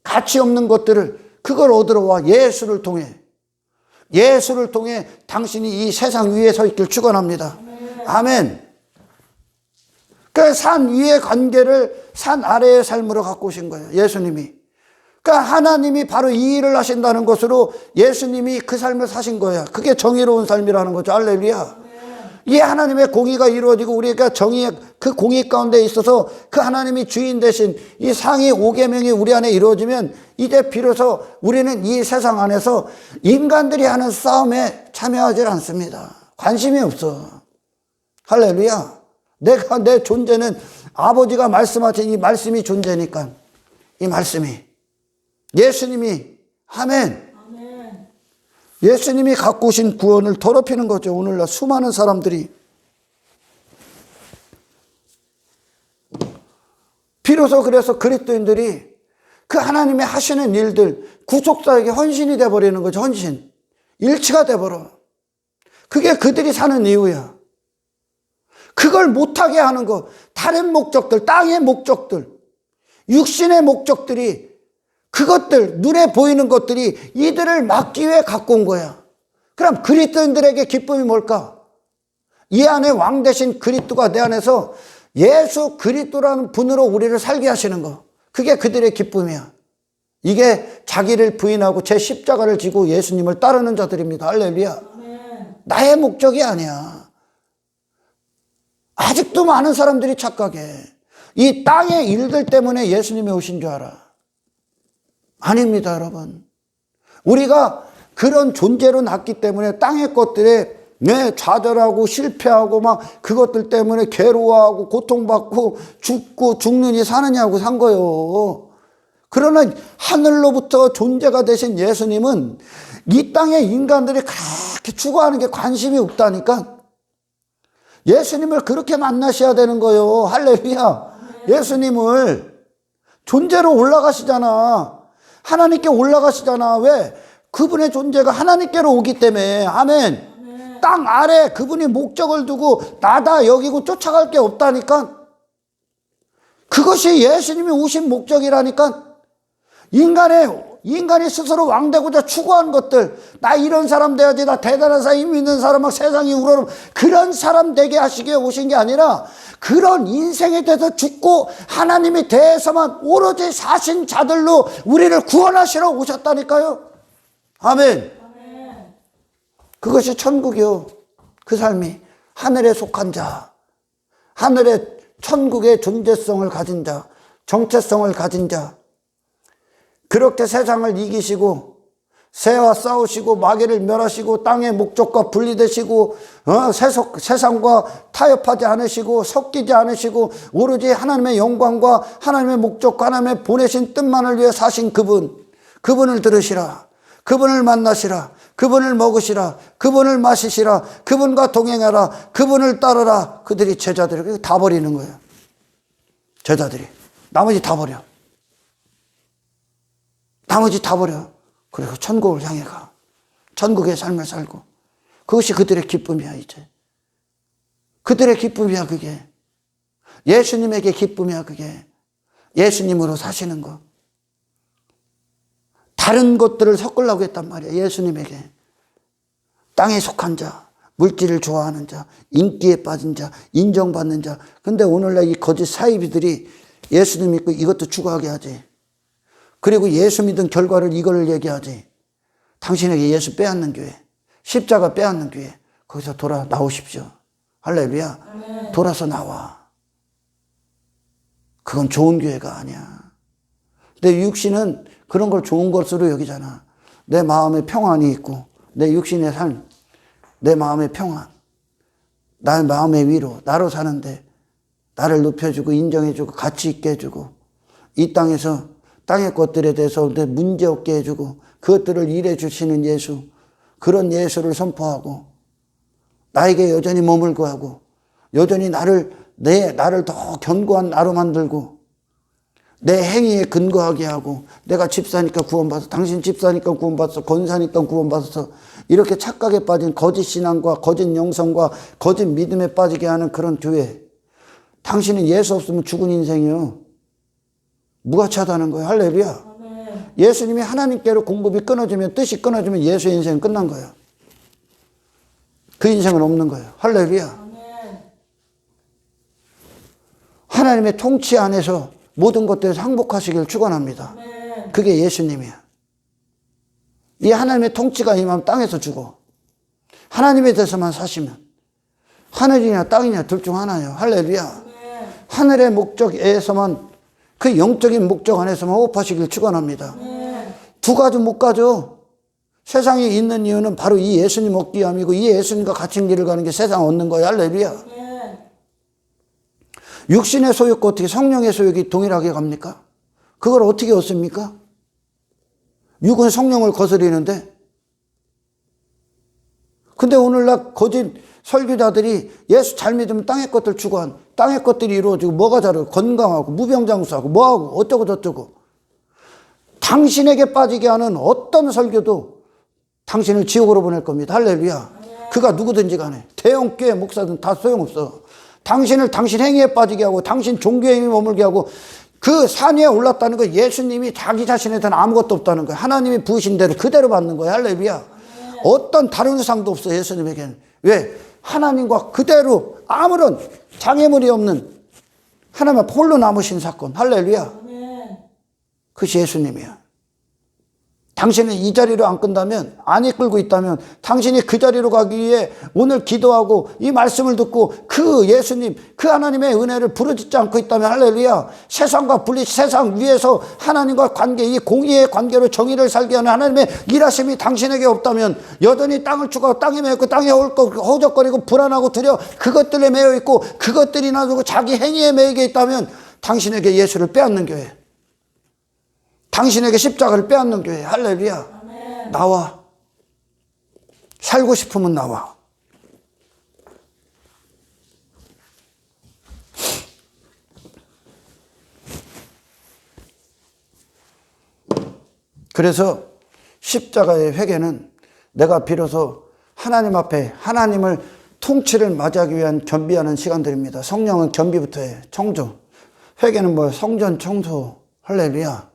가치 없는 것들을 그걸 얻으러 와. 예수를 통해 당신이 이 세상 위에 서 있길 축원합니다. 아멘. 그 산 위의 관계를 산 아래의 삶으로 갖고 오신 거예요. 예수님이. 그러니까 하나님이 바로 이 일을 하신다는 것으로 예수님이 그 삶을 사신 거예요. 그게 정의로운 삶이라는 거죠. 할렐루야. 이 하나님의 공의가 이루어지고 우리가 정의의 그 공의 가운데 있어서 그 하나님이 주인 대신 이 상위 5계명이 우리 안에 이루어지면 이제 비로소 우리는 이 세상 안에서 인간들이 하는 싸움에 참여하지 않습니다. 관심이 없어. 할렐루야. 내 존재는 아버지가 말씀하신 이 말씀이 존재니까 이 말씀이 예수님이 아멘. 예수님이 갖고 오신 구원을 더럽히는 거죠. 오늘날 수많은 사람들이. 비로소 그래서 그리스도인들이 그 하나님의 하시는 일들 구속사에게 헌신이 돼버리는 거죠. 헌신. 일치가 돼버려. 그게 그들이 사는 이유야. 그걸 못하게 하는 거, 다른 목적들, 땅의 목적들, 육신의 목적들이, 그것들, 눈에 보이는 것들이 이들을 막기 위해 갖고 온 거야. 그럼 그리스도인들에게 기쁨이 뭘까? 이 안에 왕 대신 그리스도가 내 안에서 예수 그리스도라는 분으로 우리를 살게 하시는 거. 그게 그들의 기쁨이야. 이게 자기를 부인하고 제 십자가를 지고 예수님을 따르는 자들입니다. 할렐루야. 나의 목적이 아니야. 아직도 많은 사람들이 착각해. 이 땅의 일들 때문에 예수님이 오신 줄 알아. 아닙니다, 여러분. 우리가 그런 존재로 났기 때문에 땅의 것들에 좌절하고 실패하고 막 그것들 때문에 괴로워하고 고통받고 죽느니 사느냐고 산 거예요. 그러나 하늘로부터 존재가 되신 예수님은 이 땅의 인간들이 그렇게 추구하는 게 관심이 없다니까. 예수님을 그렇게 만나셔야 되는 거예요. 할렐루야. 예수님을 존재로 올라가시잖아. 하나님께 올라가시잖아. 왜? 그분의 존재가 하나님께로 오기 때문에. 아멘. 땅 아래 그분이 목적을 두고 나다 여기고 쫓아갈 게 없다니까. 그것이 예수님이 오신 목적이라니까. 인간이 스스로 왕되고자 추구한 것들, 나 이런 사람 돼야지, 나 대단한 사람, 힘 있는 사람, 막 세상이 우러름, 그런 사람 되게 하시기에 오신 게 아니라 그런 인생에 대해서 죽고 하나님에 대해서만 오로지 사신 자들로 우리를 구원하시러 오셨다니까요. 아멘. 그것이 천국이요. 그 삶이 하늘에 속한 자, 하늘의 천국의 존재성을 가진 자, 정체성을 가진 자, 그렇게 세상을 이기시고 새와 싸우시고 마귀를 멸하시고 땅의 목적과 분리되시고 세상과 타협하지 않으시고 섞이지 않으시고 오로지 하나님의 영광과 하나님의 목적과 하나님의 보내신 뜻만을 위해 사신 그분을 들으시라, 그분을 만나시라, 그분을 먹으시라, 그분을 마시시라, 그분과 동행하라, 그분을 따르라. 그들이 제자들이 다 버리는 거예요. 제자들이 나머지 다 버려. 나머지 다 버려. 그리고 천국을 향해 가. 천국의 삶을 살고. 그것이 그들의 기쁨이야, 이제. 그들의 기쁨이야, 그게. 예수님에게 기쁨이야, 그게. 예수님으로 사시는 거. 다른 것들을 섞으려고 했단 말이야, 예수님에게. 땅에 속한 자, 물질을 좋아하는 자, 인기에 빠진 자, 인정받는 자. 근데 오늘날 이 거짓 사이비들이 예수님 믿고 이것도 추구하게 하지. 그리고 예수 믿은 결과를 이걸 얘기하지. 당신에게 예수 빼앗는 교회, 십자가 빼앗는 교회, 거기서 돌아 나오십시오. 할렐루야. 아멘. 돌아서 나와. 그건 좋은 교회가 아니야. 내 육신은 그런 걸 좋은 것으로 여기잖아. 내 마음에 평안이 있고, 내 육신의 삶, 내 마음의 평안, 나의 마음의 위로, 나로 사는데 나를 높여주고 인정해주고 가치 있게 해주고, 이 땅에서 땅의 것들에 대해서 문제없게 해주고 그것들을 일해 주시는 예수, 그런 예수를 선포하고 나에게 여전히 머물고 하고 여전히 나를 더 견고한 나로 만들고 내 행위에 근거하게 하고, 내가 집사니까 구원받았어, 당신 집사니까 구원받았어, 권사니까 구원받았어, 이렇게 착각에 빠진 거짓 신앙과 거짓 영성과 거짓 믿음에 빠지게 하는 그런 교회. 당신은 예수 없으면 죽은 인생이요. 무가치하다는 거예요. 할렐루야. 아멘. 예수님이 하나님께로 공급이 끊어지면, 뜻이 끊어지면 예수의 인생은 끝난 거예요. 그 인생은 없는 거예요. 할렐루야. 아멘. 하나님의 통치 안에서 모든 것들에서 항복하시길 축원합니다. 아멘. 그게 예수님이야. 이 하나님의 통치가 임하면 땅에서 죽어. 하나님에 대해서만 사시면 하늘이냐 땅이냐 둘 중 하나예요. 할렐루야. 아멘. 하늘의 목적에서만, 그 영적인 목적 안에서만 호흡하시길 축원합니다. 두 가지 못 가죠. 세상에 있는 이유는 바로 이 예수님 얻기 위함이고, 이 예수님과 같은 길을 가는 게 세상 얻는 거예요. 할렐루야. 육신의 소욕과 어떻게 성령의 소욕이 동일하게 갑니까? 그걸 어떻게 얻습니까? 육은 성령을 거스리는데. 근데 오늘날 거짓 설교자들이 예수 잘 믿으면 땅의 것들 추구한, 땅의 것들이 이루어지고 뭐가 잘하고 건강하고 무병장수하고 뭐하고 어쩌고 저쩌고, 당신에게 빠지게 하는 어떤 설교도 당신을 지옥으로 보낼 겁니다. 할렐루야. 그가 누구든지 간에 대형 교회 목사든 다 소용없어. 당신을 당신 행위에 빠지게 하고 당신 종교에 힘이 머물게 하고, 그 산 위에 올랐다는 거 예수님이 자기 자신에 대한 아무것도 없다는 거예요. 하나님이 부으신 대로 그대로 받는 거예요. 할렐루야. 어떤 다른 우상도 없어, 예수님에게는. 왜? 하나님과 그대로 아무런 장애물이 없는 하나님 홀로 남으신 사건. 할렐루야. 그것이 예수님이야. 당신은 이 자리로 안 끈다면, 안 이끌고 있다면, 당신이 그 자리로 가기 위해 오늘 기도하고 이 말씀을 듣고 그 예수님, 그 하나님의 은혜를 부르짖지 않고 있다면, 할렐루야, 세상과 분리, 세상 위에서 하나님과 관계, 이 공의의 관계로 정의를 살게 하는 하나님의 일하심이 당신에게 없다면, 여전히 땅을 추구하고 땅에 매여 있고 땅에 허우적거리고 불안하고 두려워 그것들에 매여 있고 그것들이 나두고 자기 행위에 매이게 있다면, 당신에게 예수를 빼앗는 교회, 당신에게 십자가를 빼앗는 교회. 할렐루야. 아멘. 나와. 살고 싶으면 나와. 그래서 십자가의 회개는 내가 비로소 하나님 앞에 하나님을 통치를 맞이하기 위한 겸비하는 시간들입니다. 성령은 겸비부터 해. 청조. 회개는 뭐 성전 청소. 할렐루야.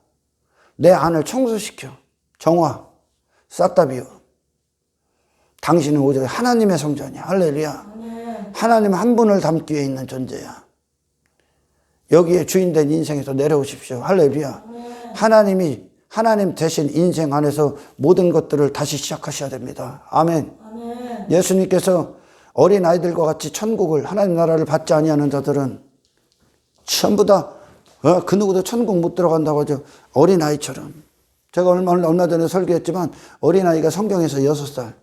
내 안을 청소시켜. 정화. 싹 다 비워. 당신은 오직 하나님의 성전이야. 할렐루야. 하나님 한 분을 담기 위해 있는 존재야. 여기에 주인된 인생에서 내려오십시오. 할렐루야. 하나님 대신 인생 안에서 모든 것들을 다시 시작하셔야 됩니다. 아멘. 예수님께서 어린아이들과 같이 천국을, 하나님 나라를 받지 아니하는 자들은 전부 다 그 누구도 천국 못 들어간다고 하죠. 어린아이처럼. 제가 얼마 전에 설교했지만 어린아이가 성경에서 6살.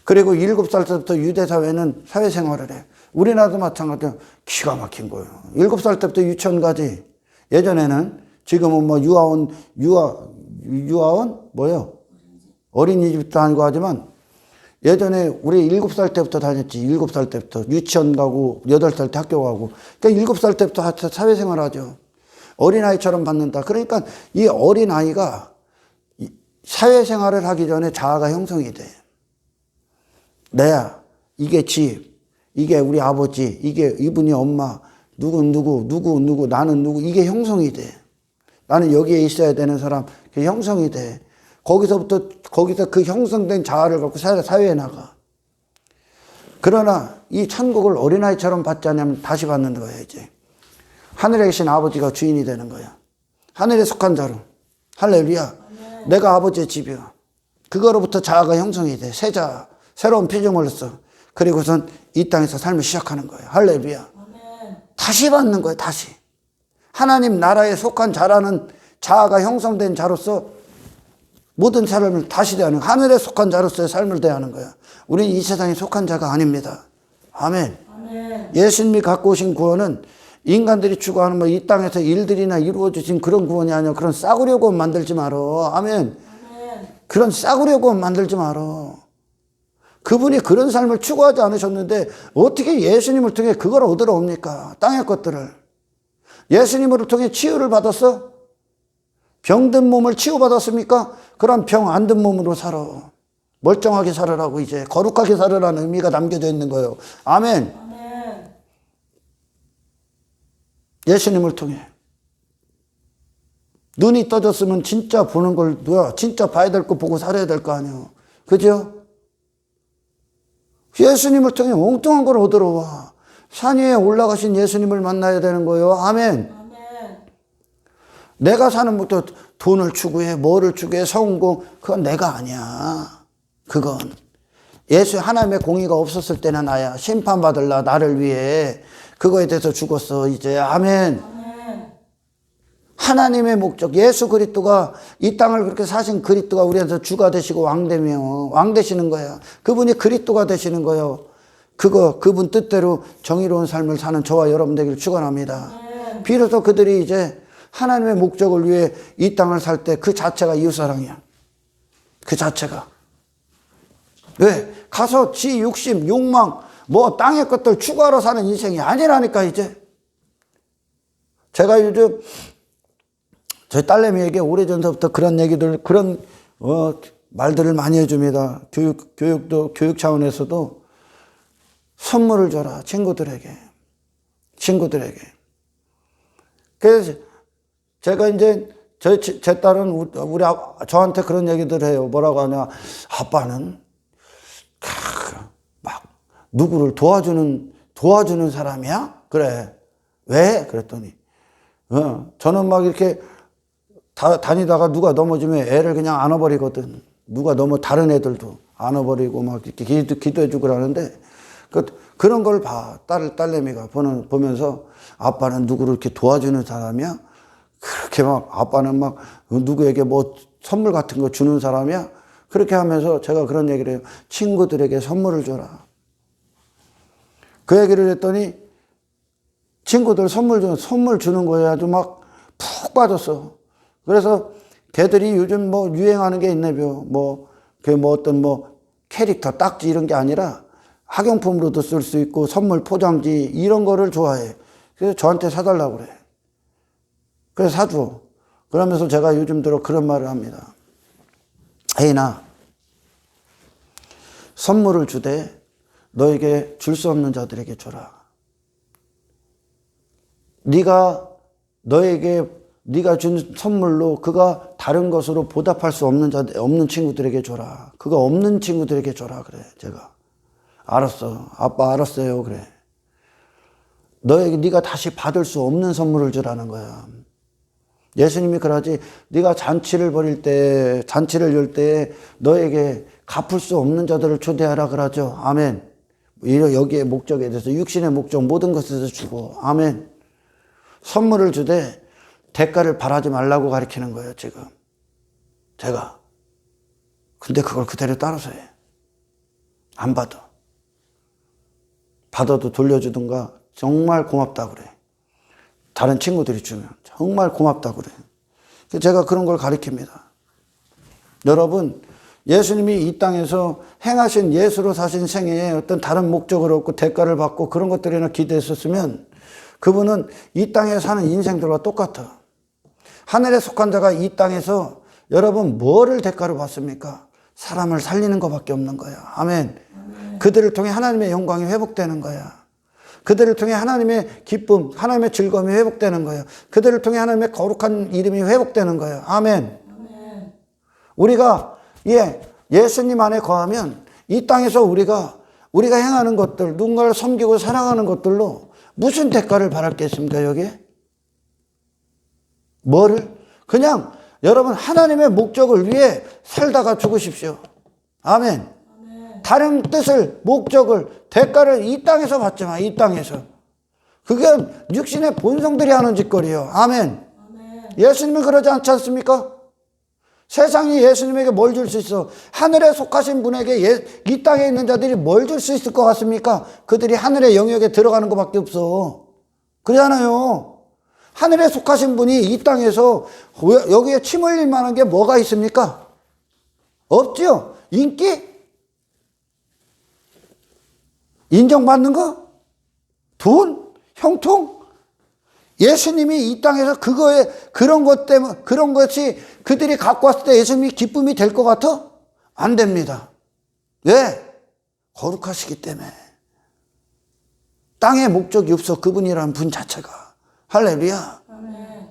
그리고 7살 때부터 유대사회는 사회생활을 해. 우리나라도 마찬가지로 기가 막힌 거예요. 7살 때부터 유치원 가지. 예전에는 지금은 뭐 유아원? 뭐요? 어린이집도 아니고 하지만 예전에 우리 7살 때부터 다녔지. 7살 때부터 유치원 가고 8살 때 학교 가고. 그러니까 7살 때부터 사회생활 하죠. 어린아이처럼 받는다. 그러니까 이 어린아이가 사회생활을 하기 전에 자아가 형성이 돼. 내야, 이게 집, 이게 우리 아버지, 이게 이분이 엄마, 누구, 나는 누구, 이게 형성이 돼. 나는 여기에 있어야 되는 사람, 그게 형성이 돼. 거기서 그 형성된 자아를 갖고 사회에 나가. 그러나 이 천국을 어린아이처럼 받지 않으면 다시 받는 거야, 이제. 하늘에 계신 아버지가 주인이 되는 거야. 하늘에 속한 자로. 할렐루야. 내가 아버지의 집이야. 그거로부터 자아가 형성이 돼. 새 자아. 새로운 피조물로서. 그리고선 이 땅에서 삶을 시작하는 거예요. 할렐루야. 다시 받는 거예요. 다시. 하나님 나라에 속한 자라는 자아가 형성된 자로서 모든 삶을 다시 대하는, 하늘에 속한 자로서의 삶을 대하는 거야. 우리는 이 세상에 속한 자가 아닙니다. 아멘. 예수님이 갖고 오신 구원은 인간들이 추구하는 뭐 이 땅에서 일들이나 이루어지신 그런 구원이 아니야. 그런 싸구려 구원 만들지 말어. 아멘. 그런 싸구려 구원 만들지 말어. 그분이 그런 삶을 추구하지 않으셨는데 어떻게 예수님을 통해 그걸 얻으러 옵니까? 땅의 것들을. 예수님을 통해 치유를 받았어? 병든 몸을 치유받았습니까? 그럼 병 안 든 몸으로 살아. 멀쩡하게 살으라고 이제 거룩하게 살으라는 의미가 담겨져 있는 거예요. 아멘. 예수님을 통해. 눈이 떠졌으면 진짜 보는 걸 진짜 봐야 될 거 보고 살아야 될 거 아니에요. 그죠? 예수님을 통해 엉뚱한 걸 얻으러 와. 산 위에 올라가신 예수님을 만나야 되는 거예요. 아멘. 내가 사는 것도 돈을 추구해, 뭐를 추구해, 성공, 그건 내가 아니야. 그건. 예수 하나님의 공의가 없었을 때는 나야. 심판받을라, 나를 위해. 그거에 대해서 죽었어, 이제. 아멘. 하나님의 목적, 예수 그리스도가 이 땅을 그렇게 사신 그리스도가 우리한테 주가 되시고 왕 되시는 거야. 그분이 그리스도가 되시는 거예요. 그분 뜻대로 정의로운 삶을 사는 저와 여러분 되기를 축원합니다. 비로소 그들이 이제 하나님의 목적을 위해 이 땅을 살 때 그 자체가 이웃사랑이야. 그 자체가. 왜? 가서 지 욕심, 욕망, 뭐 땅의 것들 추구하러 사는 인생이 아니라니까 이제. 제가 요즘 저희 딸내미에게 오래전부터 그런 얘기들, 그런 말들을 많이 해줍니다. 교육 차원에서도 선물을 줘라, 친구들에게. 그래서 제가 이제 제 딸은 저한테 그런 얘기들 해요. 뭐라고 하냐? 아빠는 막 누구를 도와주는 사람이야? 그래. 왜? 그랬더니 저는 막 이렇게 다니다가 누가 넘어지면 애를 그냥 안아버리거든. 누가 다른 애들도 안아버리고 막 이렇게 기도해주고 그러는데 그런 걸 봐. 딸내미가 보면서 아빠는 누구를 이렇게 도와주는 사람이야? 그렇게 막 아빠는 막 누구에게 뭐 선물 같은 거 주는 사람이야? 그렇게 하면서 제가 그런 얘기를 해요. 친구들에게 선물을 줘라. 그 얘기를 했더니 친구들 선물 주는 거에 아주 막 푹 빠졌어. 그래서 걔들이 요즘 뭐 유행하는 게 있네요. 어떤 캐릭터, 딱지 이런 게 아니라 학용품으로도 쓸 수 있고 선물 포장지 이런 거를 좋아해. 그래서 저한테 사달라고 그래. 그래서 사줘. 그러면서 제가 요즘 들어 그런 말을 합니다. 혜인아, 선물을 주되 너에게 줄 수 없는 자들에게 줘라. 네가 너에게 네가 준 선물로 그가 다른 것으로 보답할 수 없는 친구들에게 줘라. 그거 없는 친구들에게 줘라. 그래. 제가 알았어. 아빠 알았어요. 그래. 너에게 네가 다시 받을 수 없는 선물을 주라는 거야. 예수님이 그러지. 네가 잔치를 벌일 때, 잔치를 열 때 너에게 갚을 수 없는 자들을 초대하라 그러죠. 아멘. 여기에 목적에 대해서 육신의 목적 모든 것에서 주고. 아멘. 선물을 주되 대가를 바라지 말라고 가르치는 거예요, 지금. 제가. 근데 그걸 그대로 따라서 해. 안 받아. 받아도 돌려주든가 정말 고맙다 그래. 다른 친구들이 주면 정말 고맙다 그래. 제가 그런 걸 가르칩니다. 여러분, 예수님이 이 땅에서 행하신 예수로 사신 생애에 어떤 다른 목적을 얻고 대가를 받고 그런 것들이나 기대했었으면 그분은 이 땅에 사는 인생들과 똑같아. 하늘에 속한 자가 이 땅에서 여러분 뭐를 대가로 받습니까? 사람을 살리는 것밖에 없는 거야. 아멘. 그들을 통해 하나님의 영광이 회복되는 거야. 그들을 통해 하나님의 기쁨, 하나님의 즐거움이 회복되는 거예요. 그들을 통해 하나님의 거룩한 이름이 회복되는 거예요. 아멘. 아멘. 우리가 예수님 안에 거하면 이 땅에서 우리가 행하는 것들, 누군가를 섬기고 사랑하는 것들로 무슨 대가를 바랄겠습니까, 여기에? 뭐를? 그냥 여러분 하나님의 목적을 위해 살다가 죽으십시오. 아멘. 다른 뜻을, 목적을, 대가를 이 땅에서 받지 마. 이 땅에서. 그게 육신의 본성들이 하는 짓거리예요. 아멘. 예수님은 그러지 않지 않습니까? 세상이 예수님에게 뭘 줄 수 있어? 하늘에 속하신 분에게 이 땅에 있는 자들이 뭘 줄 수 있을 것 같습니까? 그들이 하늘의 영역에 들어가는 것밖에 없어. 그러잖아요. 하늘에 속하신 분이 이 땅에서 여기에 침 흘릴 만한 게 뭐가 있습니까? 없죠. 인기? 인정받는 거? 돈? 형통? 예수님이 이 땅에서 그런 것 때문에, 그런 것이 그들이 갖고 왔을 때 예수님이 기쁨이 될 것 같아? 안 됩니다. 왜? 거룩하시기 때문에. 땅에 목적이 없어. 그분이라는 분 자체가. 할렐루야. 아멘.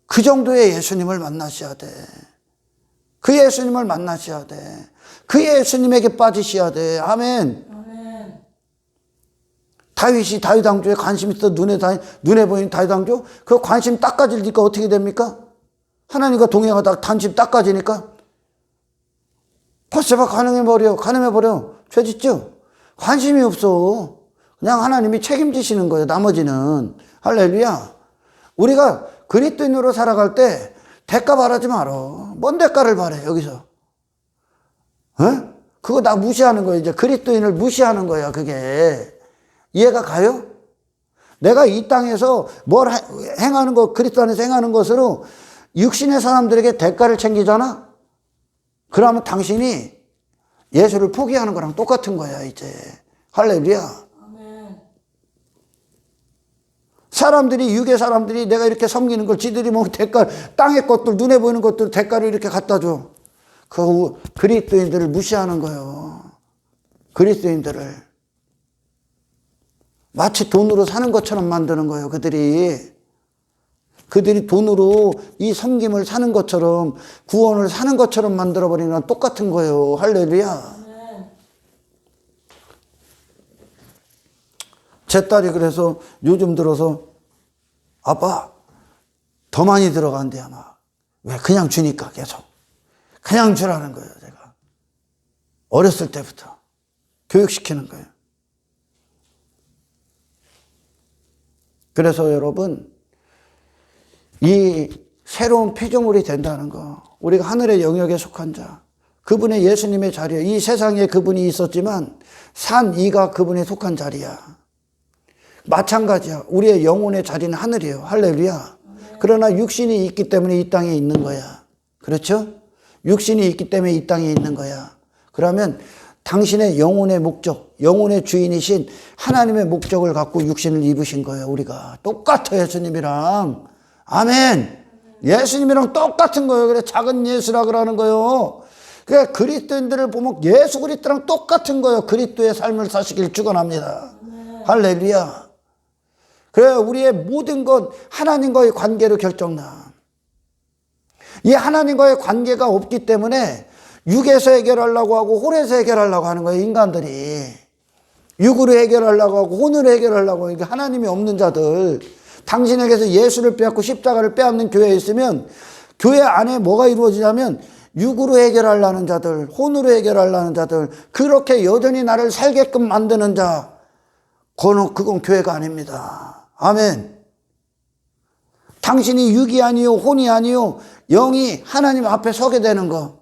그 정도의 예수님을 만나셔야 돼. 그 예수님을 만나셔야 돼. 그 예수님에게 빠지셔야 돼. 아멘. 아멘. 다윗이 다윗 왕조에 관심 있어 눈에 보이는 다윗 왕조? 그 관심 닦아지니까 어떻게 됩니까? 하나님과 동행하다가 관심 닦아지니까 벌써 가늠해버려. 죄짓죠? 관심이 없어. 그냥 하나님이 책임지시는 거예요. 나머지는. 할렐루야. 우리가 그리스도인으로 살아갈 때 대가 바라지 말아. 뭔 대가를 바래 여기서? 그거 나 무시하는 거예요. 이제 그리스도인을 무시하는 거야. 그게 이해가 가요? 내가 이 땅에서 뭘 행하는 거, 그리스도 안에서 행하는 것으로 육신의 사람들에게 대가를 챙기잖아. 그러면 당신이 예수를 포기하는 거랑 똑같은 거야 이제. 할렐루야. 사람들이, 유괴 사람들이 내가 이렇게 섬기는 걸 지들이 뭐 대가, 땅의 것들, 눈에 보이는 것들 대가를 이렇게 갖다 줘. 그 그리스도인들을 무시하는 거예요. 그리스도인들을. 마치 돈으로 사는 것처럼 만드는 거예요, 그들이. 그들이 돈으로 이 섬김을 사는 것처럼, 구원을 사는 것처럼 만들어버리는 건 똑같은 거예요. 할렐루야. 제 딸이 그래서 요즘 들어서 아빠 더 많이 들어간대 아마. 왜? 그냥 주니까 계속. 그냥 주라는 거예요. 제가. 어렸을 때부터 교육시키는 거예요. 그래서 여러분 이 새로운 피조물이 된다는 거, 우리가 하늘의 영역에 속한 자, 그분의 예수님의 자리에, 이 세상에 그분이 있었지만 산 이가 그분에 속한 자리야. 마찬가지야. 우리의 영혼의 자리는 하늘이에요. 할렐루야. 그러나 육신이 있기 때문에 이 땅에 있는 거야. 그렇죠? 육신이 있기 때문에 이 땅에 있는 거야. 그러면 당신의 영혼의 목적, 영혼의 주인이신 하나님의 목적을 갖고 육신을 입으신 거예요. 우리가 똑같아요. 예수님이랑. 아멘. 예수님이랑 똑같은 거예요. 그래 작은 예수라 그러는 거예요. 그러니까 그리스도인들을 보면 예수 그리스도랑 똑같은 거예요. 그리스도의 삶을 사시길 축원합니다. 할렐루야. 그래 우리의 모든 건 하나님과의 관계로 결정나. 이 하나님과의 관계가 없기 때문에 육에서 해결하려고 하고 홀에서 해결하려고 하는 거예요. 인간들이 육으로 해결하려고 하고 혼으로 해결하려고 하고, 하나님이 없는 자들, 당신에게서 예수를 빼앗고 십자가를 빼앗는 교회에 있으면 교회 안에 뭐가 이루어지냐면 육으로 해결하려는 자들, 혼으로 해결하려는 자들, 그렇게 여전히 나를 살게끔 만드는 자, 그건 교회가 아닙니다. 아멘. 당신이 육이 아니요 혼이 아니요 영이 하나님 앞에 서게 되는 거,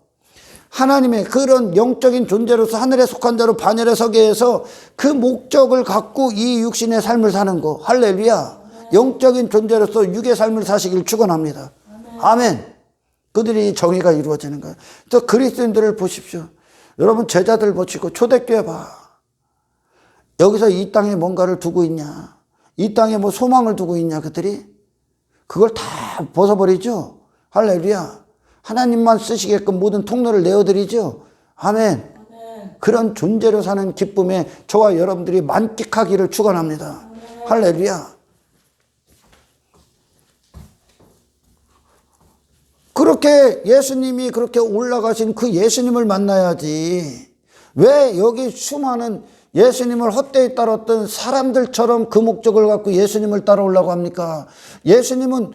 하나님의 그런 영적인 존재로서 하늘에 속한 자로 반열에 서게 해서 그 목적을 갖고 이 육신의 삶을 사는 거, 할렐루야. 영적인 존재로서 육의 삶을 사시길 축원합니다. 아멘. 그들이 정의가 이루어지는 거예요. 또 그리스도인들을 보십시오. 여러분 제자들 보시고 초대교회 봐. 여기서 이 땅에 뭔가를 두고 있냐, 이 땅에 뭐 소망을 두고 있냐, 그들이 그걸 다 벗어버리죠. 할렐루야. 하나님만 쓰시게끔 모든 통로를 내어드리죠. 아멘. 그런 존재로 사는 기쁨에 저와 여러분들이 만끽하기를 축원합니다. 할렐루야. 그렇게 예수님이 그렇게 올라가신 그 예수님을 만나야지. 왜 여기 수많은 예수님을 헛되이 따랐던 사람들처럼 그 목적을 갖고 예수님을 따라오려고 합니까? 예수님은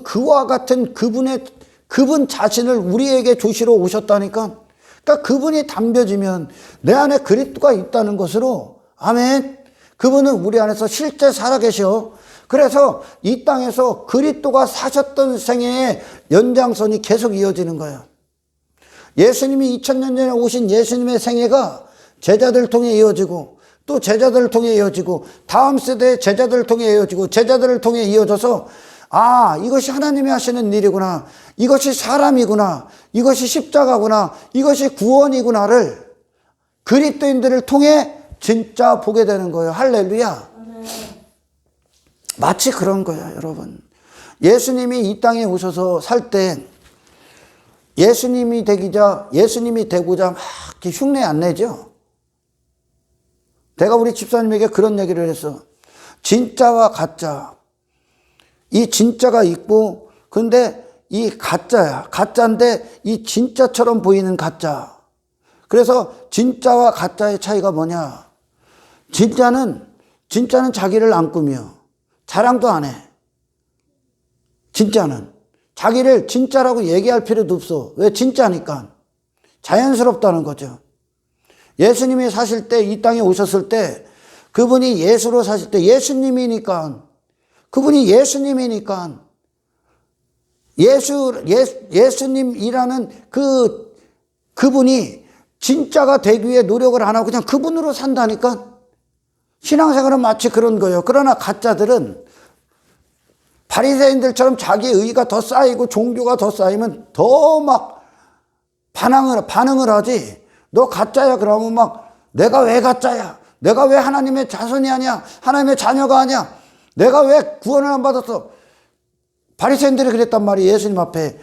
그와 같은 그분 자신을 우리에게 주시러 오셨다니까. 그러니까 그분이 담겨지면 내 안에 그리스도가 있다는 것으로, 아멘. 그분은 우리 안에서 실제 살아계셔. 그래서 이 땅에서 그리스도가 사셨던 생애의 연장선이 계속 이어지는 거예요. 예수님이 2000년 전에 오신 예수님의 생애가 제자들을 통해 이어지고, 또 제자들을 통해 이어지고, 다음 세대의 제자들을 통해 이어지고, 제자들을 통해 이어져서, 아, 이것이 하나님이 하시는 일이구나, 이것이 사람이구나, 이것이 십자가구나, 이것이 구원이구나를 그리스도인들을 통해 진짜 보게 되는 거예요. 할렐루야. 마치 그런 거예요, 여러분. 예수님이 이 땅에 오셔서 살 때 예수님이 되고자 막 이렇게 흉내 안 내죠. 내가 우리 집사님에게 그런 얘기를 했어. 진짜와 가짜. 이 진짜가 있고, 근데 이 가짜야. 가짜인데 이 진짜처럼 보이는 가짜. 그래서 진짜와 가짜의 차이가 뭐냐? 진짜는 자기를 안 꾸며 자랑도 안 해. 진짜는 자기를 진짜라고 얘기할 필요도 없어. 왜? 진짜니까. 자연스럽다는 거죠. 예수님이 사실 때, 이 땅에 오셨을 때, 그분이 예수로 사실 때 예수님이니까, 그분이 예수님이니까, 예수님이라는 그분이 진짜가 되기 위해 노력을 안 하고 그냥 그분으로 산다니까. 신앙생활은 마치 그런 거예요. 그러나 가짜들은 바리새인들처럼 자기 의가 더 쌓이고 종교가 더 쌓이면 더 막 반응을 하지. 너 가짜야 그러면 막 내가 왜 가짜야? 내가 왜 하나님의 자손이 아니야? 하나님의 자녀가 아니야? 내가 왜 구원을 안 받았어? 바리새인들이 그랬단 말이에요. 예수님 앞에.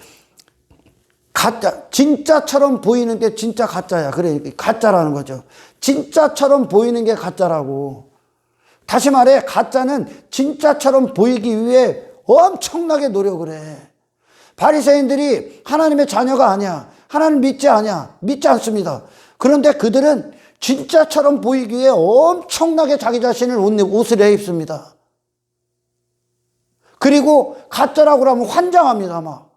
가짜, 진짜처럼 보이는 게 진짜 가짜야. 그래, 가짜라는 거죠. 진짜처럼 보이는 게 가짜라고. 다시 말해, 가짜는 진짜처럼 보이기 위해 엄청나게 노력을 해. 바리새인들이 하나님의 자녀가 아니야. 하나님 믿지 않습니다. 그런데 그들은 진짜처럼 보이기 위해 엄청나게 자기 자신을 옷을 입습니다. 그리고 가짜라고 하면 환장합니다, 막.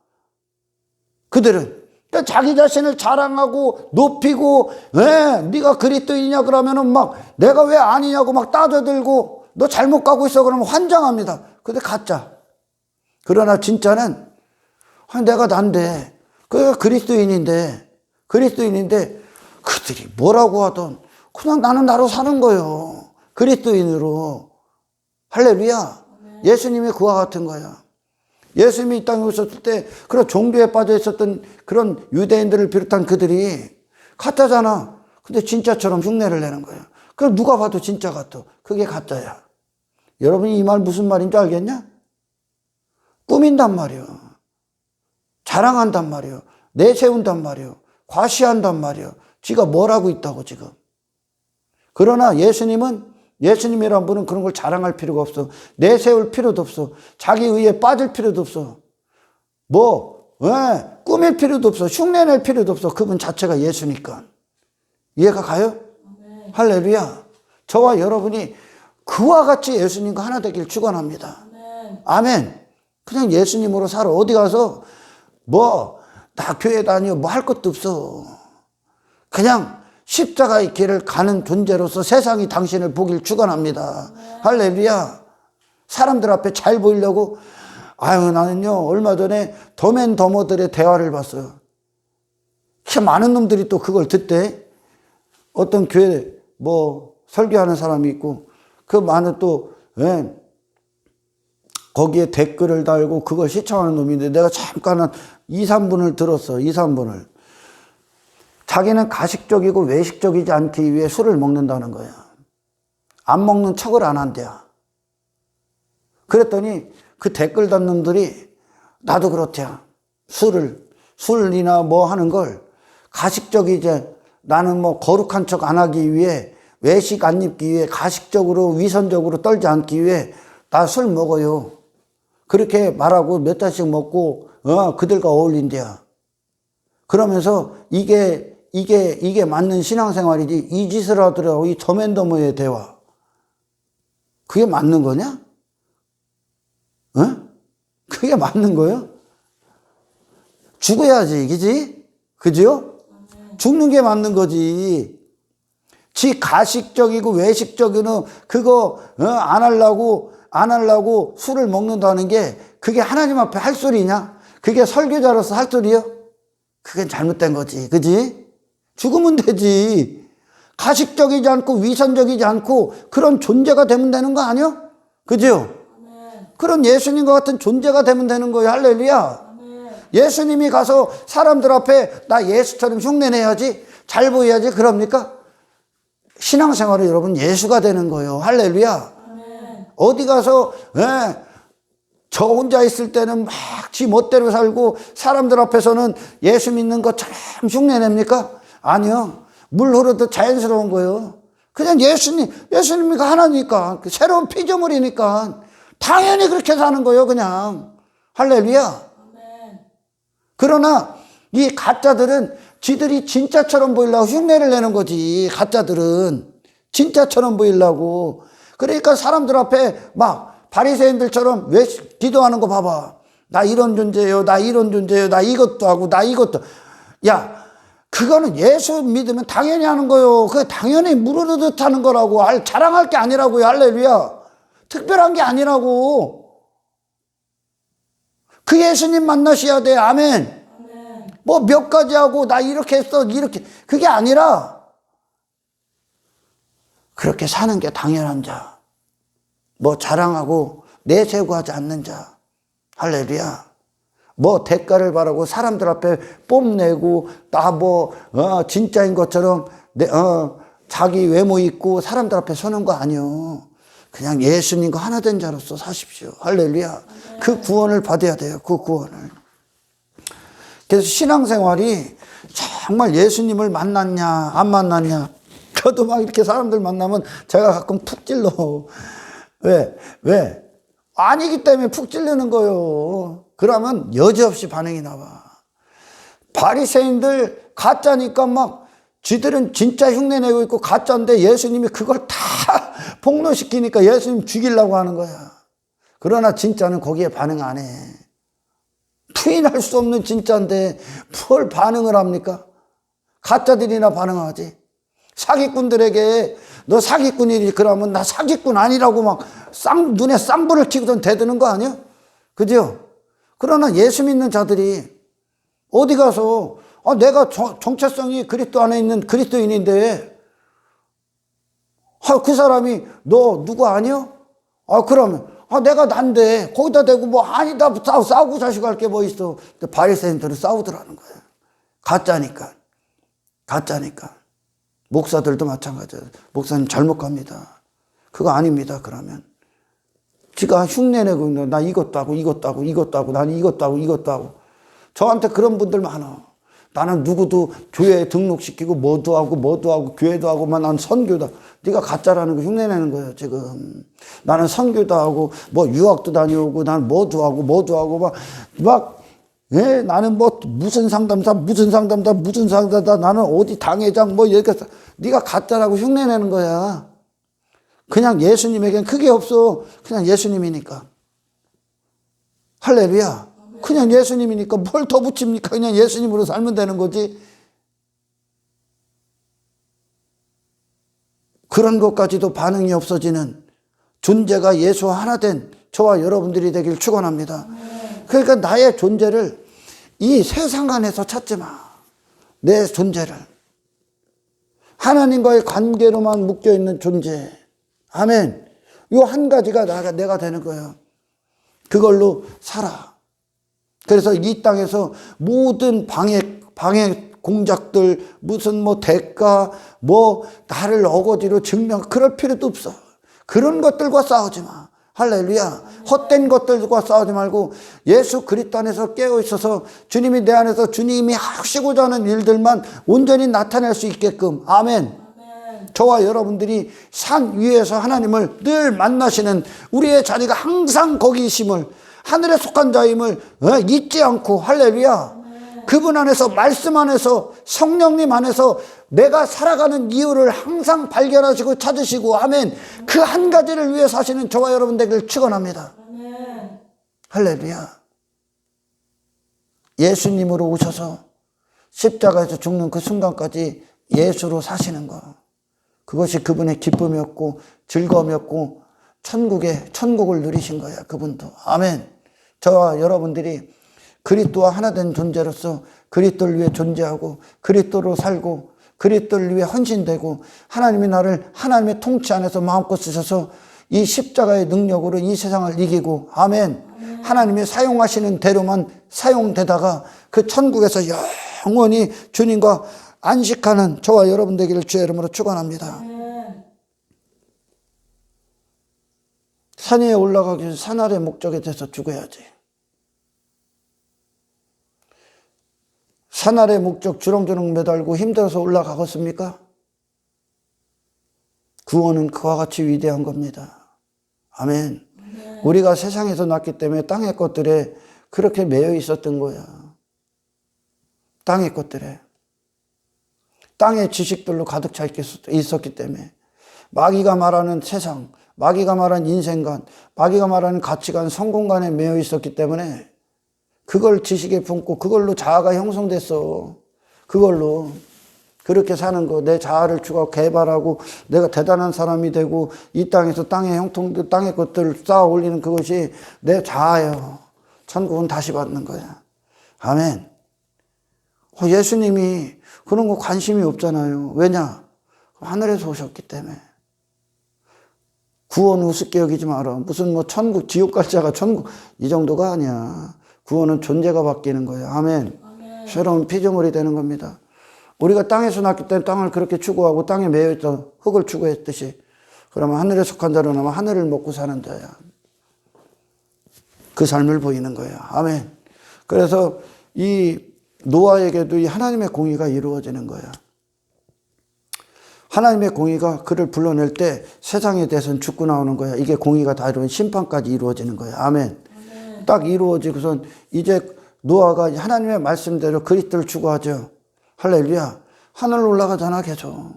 그들은. 그러니까 자기 자신을 자랑하고 높이고, 왜 네가 그리스도이냐 그러면은 막 내가 왜 아니냐고 막 따져들고, 너 잘못 가고 있어 그러면 환장합니다. 근데 가짜. 그러나 진짜는, 내가 난데, 그리스도인인데 그들이 뭐라고 하던 그냥 나는 나로 사는 거예요. 그리스도인으로. 할렐루야. 예수님이 그와 같은 거야. 예수님이 이 땅에 오셨을 때 그런 종교에 빠져 있었던 그런 유대인들을 비롯한 그들이 가짜잖아. 근데 진짜처럼 흉내를 내는 거야. 그럼 누가 봐도 진짜 같아. 그게 가짜야. 여러분이 이 말 무슨 말인 줄 알겠냐? 꾸민단 말이요. 자랑한단 말이요. 내세운단 말이요. 과시한단 말이요. 지가 뭘 하고 있다고 지금. 그러나 예수님이란 분은 그런 걸 자랑할 필요가 없어. 내세울 필요도 없어. 자기 의에 빠질 필요도 없어. 꾸밀 필요도 없어. 흉내낼 필요도 없어. 그분 자체가 예수니까. 이해가 가요? 아멘. 할렐루야. 저와 여러분이 그와 같이 예수님과 하나 되길 축원합니다. 아멘. 아멘. 그냥 예수님으로 살아. 어디 가서 나 교회 다녀 할 것도 없어. 그냥 십자가의 길을 가는 존재로서 세상이 당신을 보길 축원합니다. 할렐루야. 사람들 앞에 잘 보이려고 나는요 얼마 전에 더맨더머들의 대화를 봤어요. 참 많은 놈들이 또 그걸 듣대. 어떤 교회 설교하는 사람이 있고 그 많은 또 거기에 댓글을 달고 그걸 시청하는 놈인데 내가 잠깐 한 2, 3분을 들었어. 2, 3분을. 자기는 가식적이고 외식적이지 않기 위해 술을 먹는다는 거야. 안 먹는 척을 안 한대요. 그랬더니 그 댓글 단 놈들이 나도 그렇대요. 술이나 하는 걸 가식적이지 나는 거룩한 척 안 하기 위해 외식 안 입기 위해 가식적으로 위선적으로 떨지 않기 위해 나 술 먹어요. 그렇게 말하고 몇 달씩 먹고 그들과 어울린대요. 그러면서 이게 맞는 신앙생활이지 이 짓을 하더라고. 이 더맨더머의 대화. 그게 맞는 거냐? 그게 맞는 거예요? 죽어야지, 그지? 그죠? 죽는 게 맞는 거지. 지 가식적이고 외식적이는 그거 안 하려고 술을 먹는다는 게 그게 하나님 앞에 할 소리냐? 그게 설교자로서 할 소리요? 그게 잘못된 거지, 그지? 죽으면 되지. 가식적이지 않고 위선적이지 않고 그런 존재가 되면 되는 거 아니야? 그죠? 그런 예수님과 같은 존재가 되면 되는 거예요. 할렐루야. 예수님이 가서 사람들 앞에 나 예수처럼 흉내내야지, 잘 보여야지, 그럽니까? 신앙생활은 여러분 예수가 되는 거예요. 할렐루야. 어디 가서 저 혼자 있을 때는 막 지 멋대로 살고 사람들 앞에서는 예수 믿는 것처럼 흉내냅니까? 아니요. 물 흐르듯 자연스러운 거예요. 그냥 예수님이 하나니까 새로운 피조물이니까 당연히 그렇게 사는 거예요. 그냥 할렐루야. 그러나 이 가짜들은 지들이 진짜처럼 보이려고 흉내를 내는 거지. 가짜들은 진짜처럼 보이려고. 그러니까 사람들 앞에 막 바리새인들처럼 왜 기도하는 거 봐봐. 나 이런 존재예요. 나 이런 존재예요. 나 이것도 하고 나 이것도. 야, 그거는 예수 믿으면 당연히 하는 거요. 그게 당연히 무르르듯 하는 거라고. 자랑할 게 아니라고요. 할렐루야. 특별한 게 아니라고. 그 예수님 만나셔야 돼. 아멘. 몇 가지 하고 나 이렇게 했어. 이렇게. 그게 아니라 그렇게 사는 게 당연한 자. 자랑하고 내세우고 하지 않는 자. 할렐루야. 대가를 바라고 사람들 앞에 뽐내고 나 진짜인 것처럼 자기 외모 있고 사람들 앞에 서는 거 아니요. 그냥 예수님과 하나 된 자로서 사십시오. 할렐루야. 그 구원을 받아야 돼요. 그 구원을. 그래서 신앙생활이 정말 예수님을 만났냐 안 만났냐. 저도 막 이렇게 사람들 만나면 제가 가끔 푹 찔러. 왜? 아니기 때문에 푹 찔르는 거예요. 그러면 여지없이 반응이 나와. 바리새인들 가짜니까 막 쥐들은 진짜 흉내내고 있고 가짜인데 예수님이 그걸 다 폭로시키니까 예수님 죽이려고 하는 거야. 그러나 진짜는 거기에 반응 안 해. 부인할 수 없는 진짜인데 뭘 반응을 합니까? 가짜들이나 반응하지. 사기꾼들에게 너 사기꾼이니 그러면 나 사기꾼 아니라고 막 눈에 쌍불을 켜고선 대드는 거 아니야? 그죠? 그러나 예수 믿는 자들이 어디 가서 내가 정체성이 그리스도 안에 있는 그리스도인인데 그 사람이 너 누구 아니야? 그러면 내가 난데 거기다 대고 아니다 싸우고 자시고 할 게 뭐 있어. 바리새인들은 싸우더라는 거야. 가짜니까. 목사들도 마찬가지예요. 목사님 잘못 갑니다. 그거 아닙니다. 그러면 지가 흉내내고 있는 나 이것도 하고 난 이것도 하고 저한테 그런 분들 많아. 나는 누구도 교회에 등록시키고 뭐도 하고 교회도 하고 난 선교다. 네가 가짜라는 거 흉내내는 거예요. 지금 나는 선교도 하고 유학도 다녀오고 난 뭐도 하고 막 예, 나는 뭐 무슨 상담사 나는 어디 당회장 뭐 이렇게 네가 가짜라고 흉내내는 거야. 그냥 예수님에겐 크게 없어. 그냥 예수님이니까. 할렐루야. 그냥 예수님이니까 뭘 더 붙입니까? 그냥 예수님으로 살면 되는 거지. 그런 것까지도 반응이 없어지는 존재가 예수와 하나 된 저와 여러분들이 되길 축원합니다. 그러니까 나의 존재를 이 세상 안에서 찾지 마. 내 존재를 하나님과의 관계로만 묶여있는 존재. 아멘. 이 한 가지가 내가 되는 거예요. 그걸로 살아. 그래서 이 땅에서 모든 방해 공작들, 무슨 뭐 대가, 뭐 나를 어거지로 증명, 그럴 필요도 없어. 그런 것들과 싸우지 마. 할렐루야. 헛된 것들과 싸우지 말고 예수 그리스도 안에서 깨어 있어서 주님이 내 안에서 주님이 하시고자 하는 일들만 온전히 나타낼 수 있게끔. 아멘. 저와 여러분들이 산 위에서 하나님을 늘 만나시는 우리의 자리가 항상 거기 있음을, 하늘에 속한 자임을 잊지 않고, 할렐루야. 그분 안에서, 말씀 안에서, 성령님 안에서 내가 살아가는 이유를 항상 발견하시고 찾으시고, 아멘. 그 한 가지를 위해 사시는 저와 여러분 되길 축원합니다. 할렐루야. 예수님으로 오셔서 십자가에서 죽는 그 순간까지 예수로 사시는 거, 그것이 그분의 기쁨이었고 즐거움이었고 천국을 누리신 거야. 그분도. 아멘. 저와 여러분들이 그리스도와 하나 된 존재로서 그리스도를 위해 존재하고 그리스도로 살고 그리스도를 위해 헌신되고, 하나님이 나를 하나님의 통치 안에서 마음껏 쓰셔서 이 십자가의 능력으로 이 세상을 이기고, 아멘. 하나님이 사용하시는 대로만 사용되다가 그 천국에서 영원히 주님과 안식하는 저와 여러분 되기를 주의 이름으로 축원합니다. 산 위에 올라가기 위해서 산 아래 목적에 대해서 죽어야지. 산 아래 목적 주렁주렁 매달고 힘들어서 올라가겠습니까? 구원은 그와 같이 위대한 겁니다. 아멘. 우리가 세상에서 났기 때문에 땅의 것들에 그렇게 매여 있었던 거야. 땅의 것들에. 땅의 지식들로 가득 차 있었기 때문에. 마귀가 말하는 세상, 마귀가 말하는 인생관, 마귀가 말하는 가치관, 성공관에 매여 있었기 때문에 그걸 지식에 품고 그걸로 자아가 형성됐어. 그걸로 그렇게 사는 거, 내 자아를 추구하고 개발하고 내가 대단한 사람이 되고 이 땅에서 땅의 형통들, 땅의 것들을 쌓아 올리는 그것이 내 자아예요. 천국은 다시 받는 거야. 아멘. 예수님이 그런 거 관심이 없잖아요. 왜냐? 하늘에서 오셨기 때문에. 구원 우습게 여기지 마라. 무슨 뭐 천국, 지옥 갈 자가 천국, 이 정도가 아니야. 구원은 존재가 바뀌는 거예요. 아멘. 새로운 피조물이 되는 겁니다. 우리가 땅에서 났기 때문에 땅을 그렇게 추구하고 땅에 매여있던 흙을 추구했듯이, 그러면 하늘에 속한 자로는 하늘을 먹고 사는 자야. 그 삶을 보이는 거예요. 아멘. 그래서 이 노아에게도 이 하나님의 공의가 이루어지는 거야. 하나님의 공의가 그를 불러낼 때 세상에 대해서는 죽고 나오는 거야. 이게 공의가 다 이루어진 심판까지 이루어지는 거야. 아멘. 딱 이루어지고선 이제 노아가 하나님의 말씀대로 그리스도를 추구하죠. 할렐루야. 하늘로 올라가잖아. 계속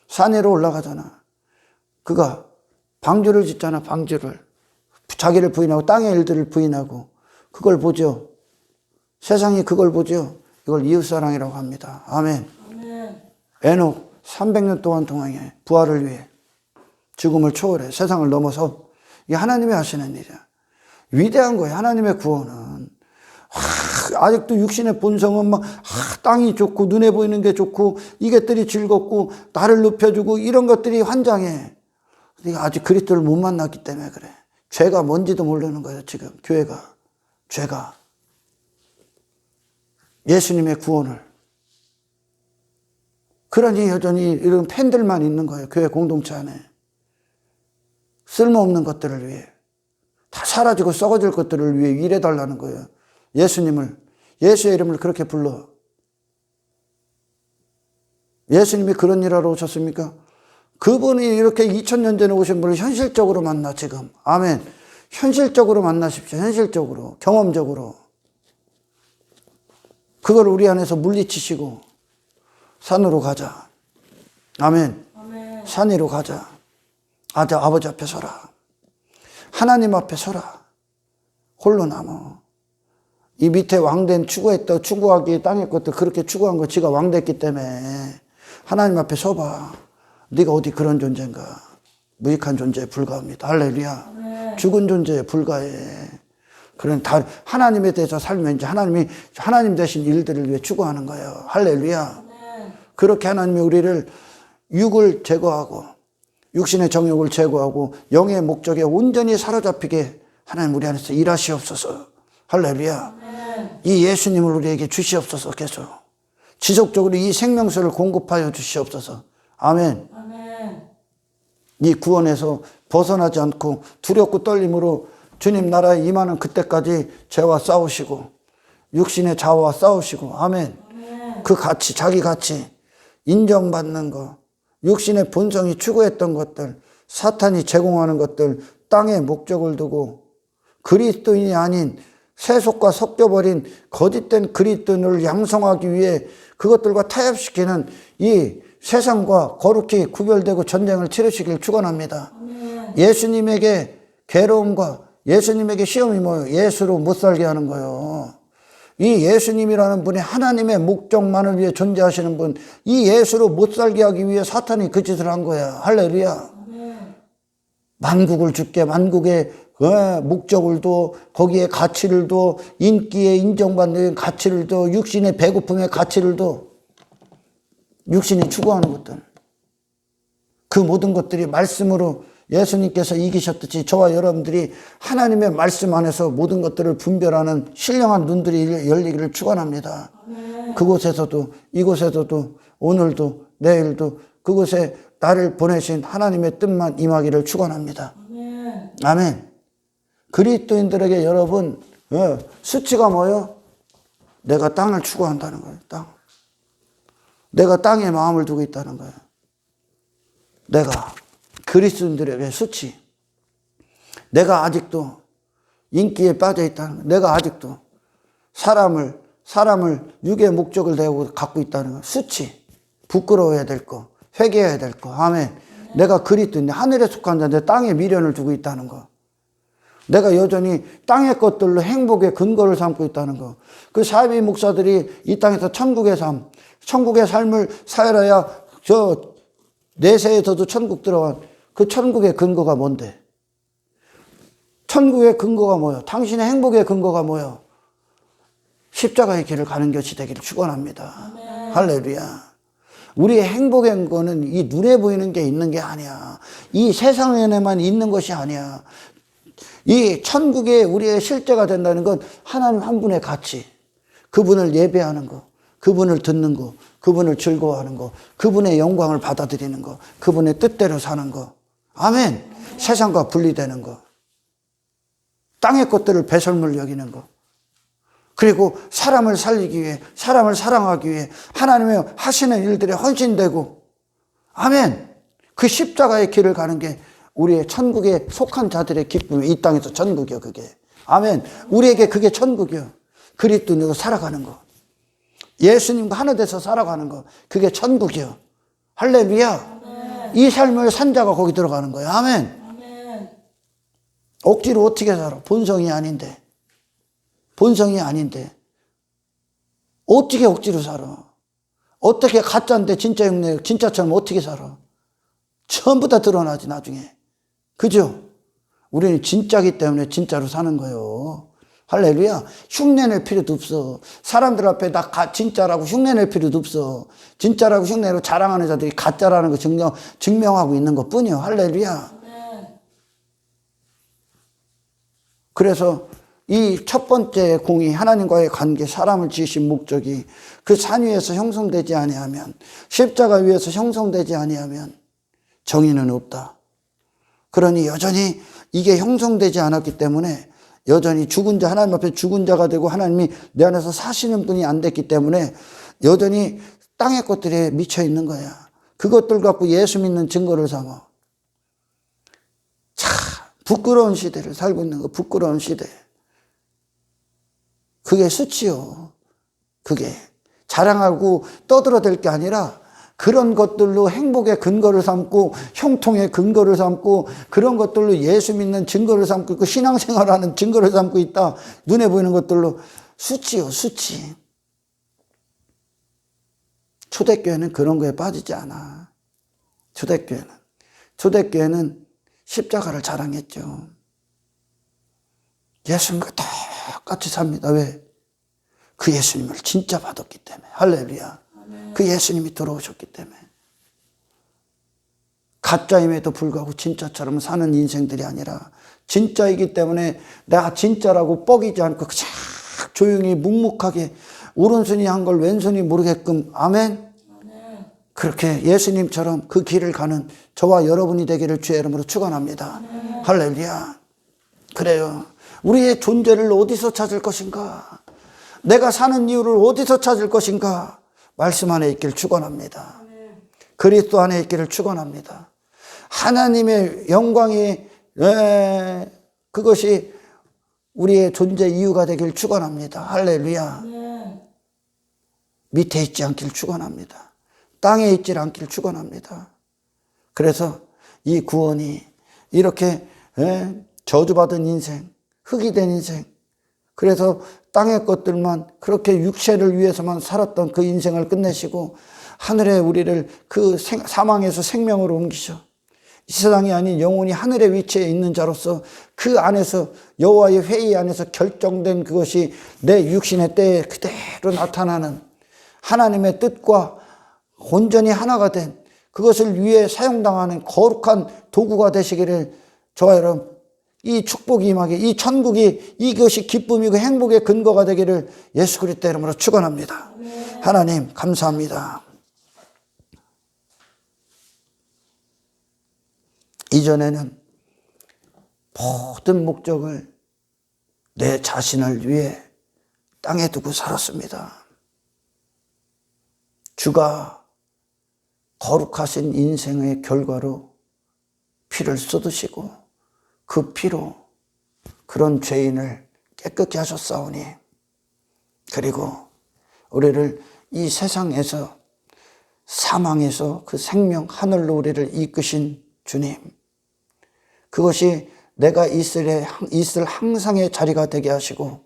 산 위로 올라가잖아. 그가 방주를 짓잖아. 방주를. 자기를 부인하고 땅의 일들을 부인하고 그걸 보죠. 세상이 그걸 보죠. 이걸 이웃사랑이라고 합니다. 아멘. 에녹 300년 동안 동행해. 부활을 위해 죽음을 초월해 세상을 넘어서. 이게 하나님이 하시는 일이야. 위대한 거예요. 하나님의 구원은. 아직도 육신의 본성은 막 땅이 좋고 눈에 보이는 게 좋고 이것들이 즐겁고 나를 높여주고 이런 것들이 환장해. 네가 아직 그리스도를 못 만났기 때문에 그래. 죄가 뭔지도 모르는 거예요. 지금 교회가. 죄가. 예수님의 구원을. 그러니 여전히 이런 팬들만 있는 거예요. 교회 공동체 안에. 쓸모없는 것들을 위해. 다 사라지고 썩어질 것들을 위해 일해달라는 거예요. 예수님을, 예수의 이름을 그렇게 불러. 예수님이 그런 일하러 오셨습니까? 그분이 이렇게 2000년 전에 오신 분을 현실적으로 만나, 지금. 아멘. 현실적으로 만나십시오. 현실적으로. 경험적으로. 그걸 우리 안에서 물리치시고 산으로 가자. 아멘. 아멘. 산 위로 가자. 아버지 앞에 서라. 하나님 앞에 서라. 홀로 남아. 이 밑에 왕된 추구하기에 땅의 것들 그렇게 추구한 거 지가 왕됐기 때문에 하나님 앞에 서봐. 네가 어디 그런 존재인가. 무익한 존재에 불과합니다. 할렐루야. 아멘. 죽은 존재에 불과해. 그런 하나님에 대해서 살면 이제 하나님 대신 일들을 위해 추구하는 거예요. 할렐루야. 아멘. 그렇게 하나님이 우리를 육을 제거하고 육신의 정욕을 제거하고 영의 목적에 온전히 사로잡히게 하나님 우리 안에서 일하시옵소서. 할렐루야. 아멘. 이 예수님을 우리에게 주시옵소서. 계속 지속적으로 이 생명수를 공급하여 주시옵소서. 아멘. 아멘. 이 구원에서 벗어나지 않고 두렵고 떨림으로 주님 나라에 임하는 그때까지 죄와 싸우시고 육신의 자아와 싸우시고 아멘. 아멘. 그 가치, 자기 가치 인정받는 거, 육신의 본성이 추구했던 것들, 사탄이 제공하는 것들, 땅에 목적을 두고 그리스도인이 아닌 세속과 섞여버린 거짓된 그리스도인을 양성하기 위해 그것들과 타협시키는 이 세상과 거룩히 구별되고 전쟁을 치르시길 축원합니다. 아멘. 예수님에게 괴로움과 예수님에게 시험이 뭐예요? 예수로 못 살게 하는 거예요. 이 예수님이라는 분이 하나님의 목적만을 위해 존재하시는 분, 이 예수로 못 살게 하기 위해 사탄이 그 짓을 한 거야. 할렐루야. 아멘. 만국을 주께 만국의 목적을 둬, 거기에 가치를 둬, 인기에 인정받는 가치를 둬, 육신의 배고픔의 가치를 둬, 육신이 추구하는 것들. 그 모든 것들이 말씀으로 예수님께서 이기셨듯이 저와 여러분들이 하나님의 말씀 안에서 모든 것들을 분별하는 신령한 눈들이 열리기를 축원합니다. 아멘. 그곳에서도 이곳에서도 오늘도 내일도 그곳에 나를 보내신 하나님의 뜻만 임하기를 축원합니다. 아멘. 아멘. 그리스도인들에게 여러분 수치가 뭐예요? 내가 땅을 추구한다는 거예요. 땅. 내가 땅에 마음을 두고 있다는 거예요. 내가 그리스도인들에게 수치. 내가 아직도 인기에 빠져 있다는 거예요. 내가 아직도 사람을 육의 목적을 대고 갖고 있다는 거예요. 수치. 부끄러워야 될 거. 회개해야 될 거. 아멘. 내가 그리스도인데 하늘에 속한 자인데 땅에 미련을 두고 있다는 거. 내가 여전히 땅의 것들로 행복의 근거를 삼고 있다는 거. 그 사비 목사들이 이 땅에서 천국의 삶을 살아야 저 내세에서도 천국 들어간 그 천국의 근거가 뭔데? 천국의 근거가 뭐예요? 당신의 행복의 근거가 뭐예요? 십자가의 길을 가는 것이 되기를 축원합니다. 할렐루야. 우리의 행복의 근거는 이 눈에 보이는 게 있는 게 아니야. 이 세상에만 있는 것이 아니야. 이 천국에 우리의 실제가 된다는 건 하나님 한 분의 가치, 그분을 예배하는 거, 그분을 듣는 거, 그분을 즐거워하는 거, 그분의 영광을 받아들이는 거, 그분의 뜻대로 사는 거. 아멘. 세상과 분리되는 거. 땅의 것들을 배설물 여기는 거. 그리고 사람을 살리기 위해, 사람을 사랑하기 위해 하나님의 하시는 일들에 헌신되고, 아멘. 그 십자가의 길을 가는 게 우리의 천국에 속한 자들의 기쁨이 이 땅에서 천국이요, 그게. 아멘. 우리에게 그게 천국이요. 그리스도인으로 살아가는 거. 예수님과 하나 돼서 살아가는 거. 그게 천국이요. 할렐루야. 아멘. 이 삶을 산 자가 거기 들어가는 거예요. 아멘. 아멘. 억지로 어떻게 살아? 본성이 아닌데. 본성이 아닌데. 어떻게 억지로 살아? 어떻게 가짜인데 진짜 육내, 진짜처럼 어떻게 살아? 전부 다 드러나지, 나중에. 그죠? 우리는 진짜기 때문에 진짜로 사는 거예요. 할렐루야. 흉내낼 필요도 없어. 사람들 앞에 나 진짜라고 흉내낼 필요도 없어. 진짜라고 흉내로 자랑하는 자들이 가짜라는 거 증명하고 있는 것 뿐이에요. 할렐루야. 아멘. 그래서 이 첫 번째 공의, 하나님과의 관계, 사람을 지으신 목적이 그 산 위에서 형성되지 아니하면, 십자가 위에서 형성되지 아니하면 정의는 없다. 그러니 여전히 이게 형성되지 않았기 때문에 여전히 죽은 자, 하나님 앞에 죽은 자가 되고 하나님이 내 안에서 사시는 분이 안 됐기 때문에 여전히 땅의 것들에 미쳐 있는 거야. 그것들 갖고 예수 믿는 증거를 삼아. 참 부끄러운 시대를 살고 있는 거, 부끄러운 시대. 그게 수치요. 그게 자랑하고 떠들어댈 게 아니라 그런 것들로 행복의 근거를 삼고 형통의 근거를 삼고 그런 것들로 예수 믿는 증거를 삼고 있고 신앙생활하는 증거를 삼고 있다. 눈에 보이는 것들로 수치요, 수치. 초대교회는 그런 거에 빠지지 않아. 초대교회는 십자가를 자랑했죠. 예수님과 똑같이 삽니다. 왜? 그 예수님을 진짜 받았기 때문에. 할렐루야. 아멘. 그 예수님이 들어오셨기 때문에. 가짜임에도 불구하고 진짜처럼 사는 인생들이 아니라 진짜이기 때문에 내가 진짜라고 뻐기지 않고 그냥 조용히 묵묵하게 오른손이 한 걸 왼손이 모르게끔 아멘. 그렇게 예수님처럼 그 길을 가는 저와 여러분이 되기를 주의 이름으로 축원합니다. 아멘. 할렐루야. 그래요. 우리의 존재를 어디서 찾을 것인가? 내가 사는 이유를 어디서 찾을 것인가? 말씀 안에 있기를 축원합니다. 아멘. 그리스도 안에 있기를 축원합니다. 하나님의 영광이 그것이 우리의 존재 이유가 되길 축원합니다. 할렐루야. 아멘. 밑에 있지 않길 축원합니다. 땅에 있지 않길 축원합니다. 그래서 이 구원이 이렇게 저주받은 인생, 흙이 된 인생, 그래서 땅의 것들만 그렇게 육체를 위해서만 살았던 그 인생을 끝내시고 하늘에 우리를 그 사망에서 생명으로 옮기셔. 이 세상이 아닌 영혼이 하늘의 위치에 있는 자로서 그 안에서 여호와의 회의 안에서 결정된 그것이 내 육신의 때에 그대로 나타나는 하나님의 뜻과 온전히 하나가 된 그것을 위해 사용당하는 거룩한 도구가 되시기를 저와 여러분 이 축복이 임하게 이 천국이 이것이 기쁨이고 행복의 근거가 되기를 예수 그리스도 이름으로 축원합니다. 네. 하나님 감사합니다. 이전에는 모든 목적을 내 자신을 위해 땅에 두고 살았습니다. 주가 거룩하신 인생의 결과로 피를 쏟으시고 그 피로 그런 죄인을 깨끗게 하셨사오니 그리고 우리를 이 세상에서 사망에서 그 생명 하늘로 우리를 이끄신 주님, 그것이 내가 있을 항상의 자리가 되게 하시고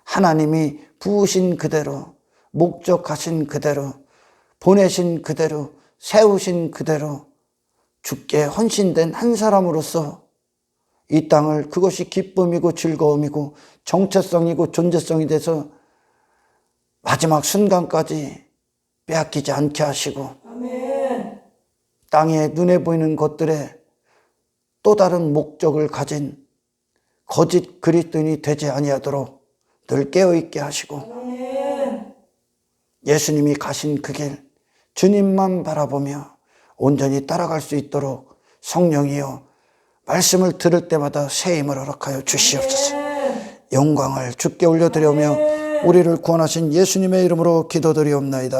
하나님이 부으신 그대로 목적하신 그대로 보내신 그대로 세우신 그대로 주께 헌신된 한 사람으로서 이 땅을 그것이 기쁨이고 즐거움이고 정체성이고 존재성이 돼서 마지막 순간까지 빼앗기지 않게 하시고 아멘. 땅에 눈에 보이는 것들에 또 다른 목적을 가진 거짓 그리스도인이 되지 아니하도록 늘 깨어있게 하시고 아멘. 예수님이 가신 그 길 주님만 바라보며 온전히 따라갈 수 있도록 성령이여 말씀을 들을 때마다 새 힘을 허락하여 주시옵소서. 영광을 주께 올려드리며 우리를 구원하신 예수님의 이름으로 기도드리옵나이다.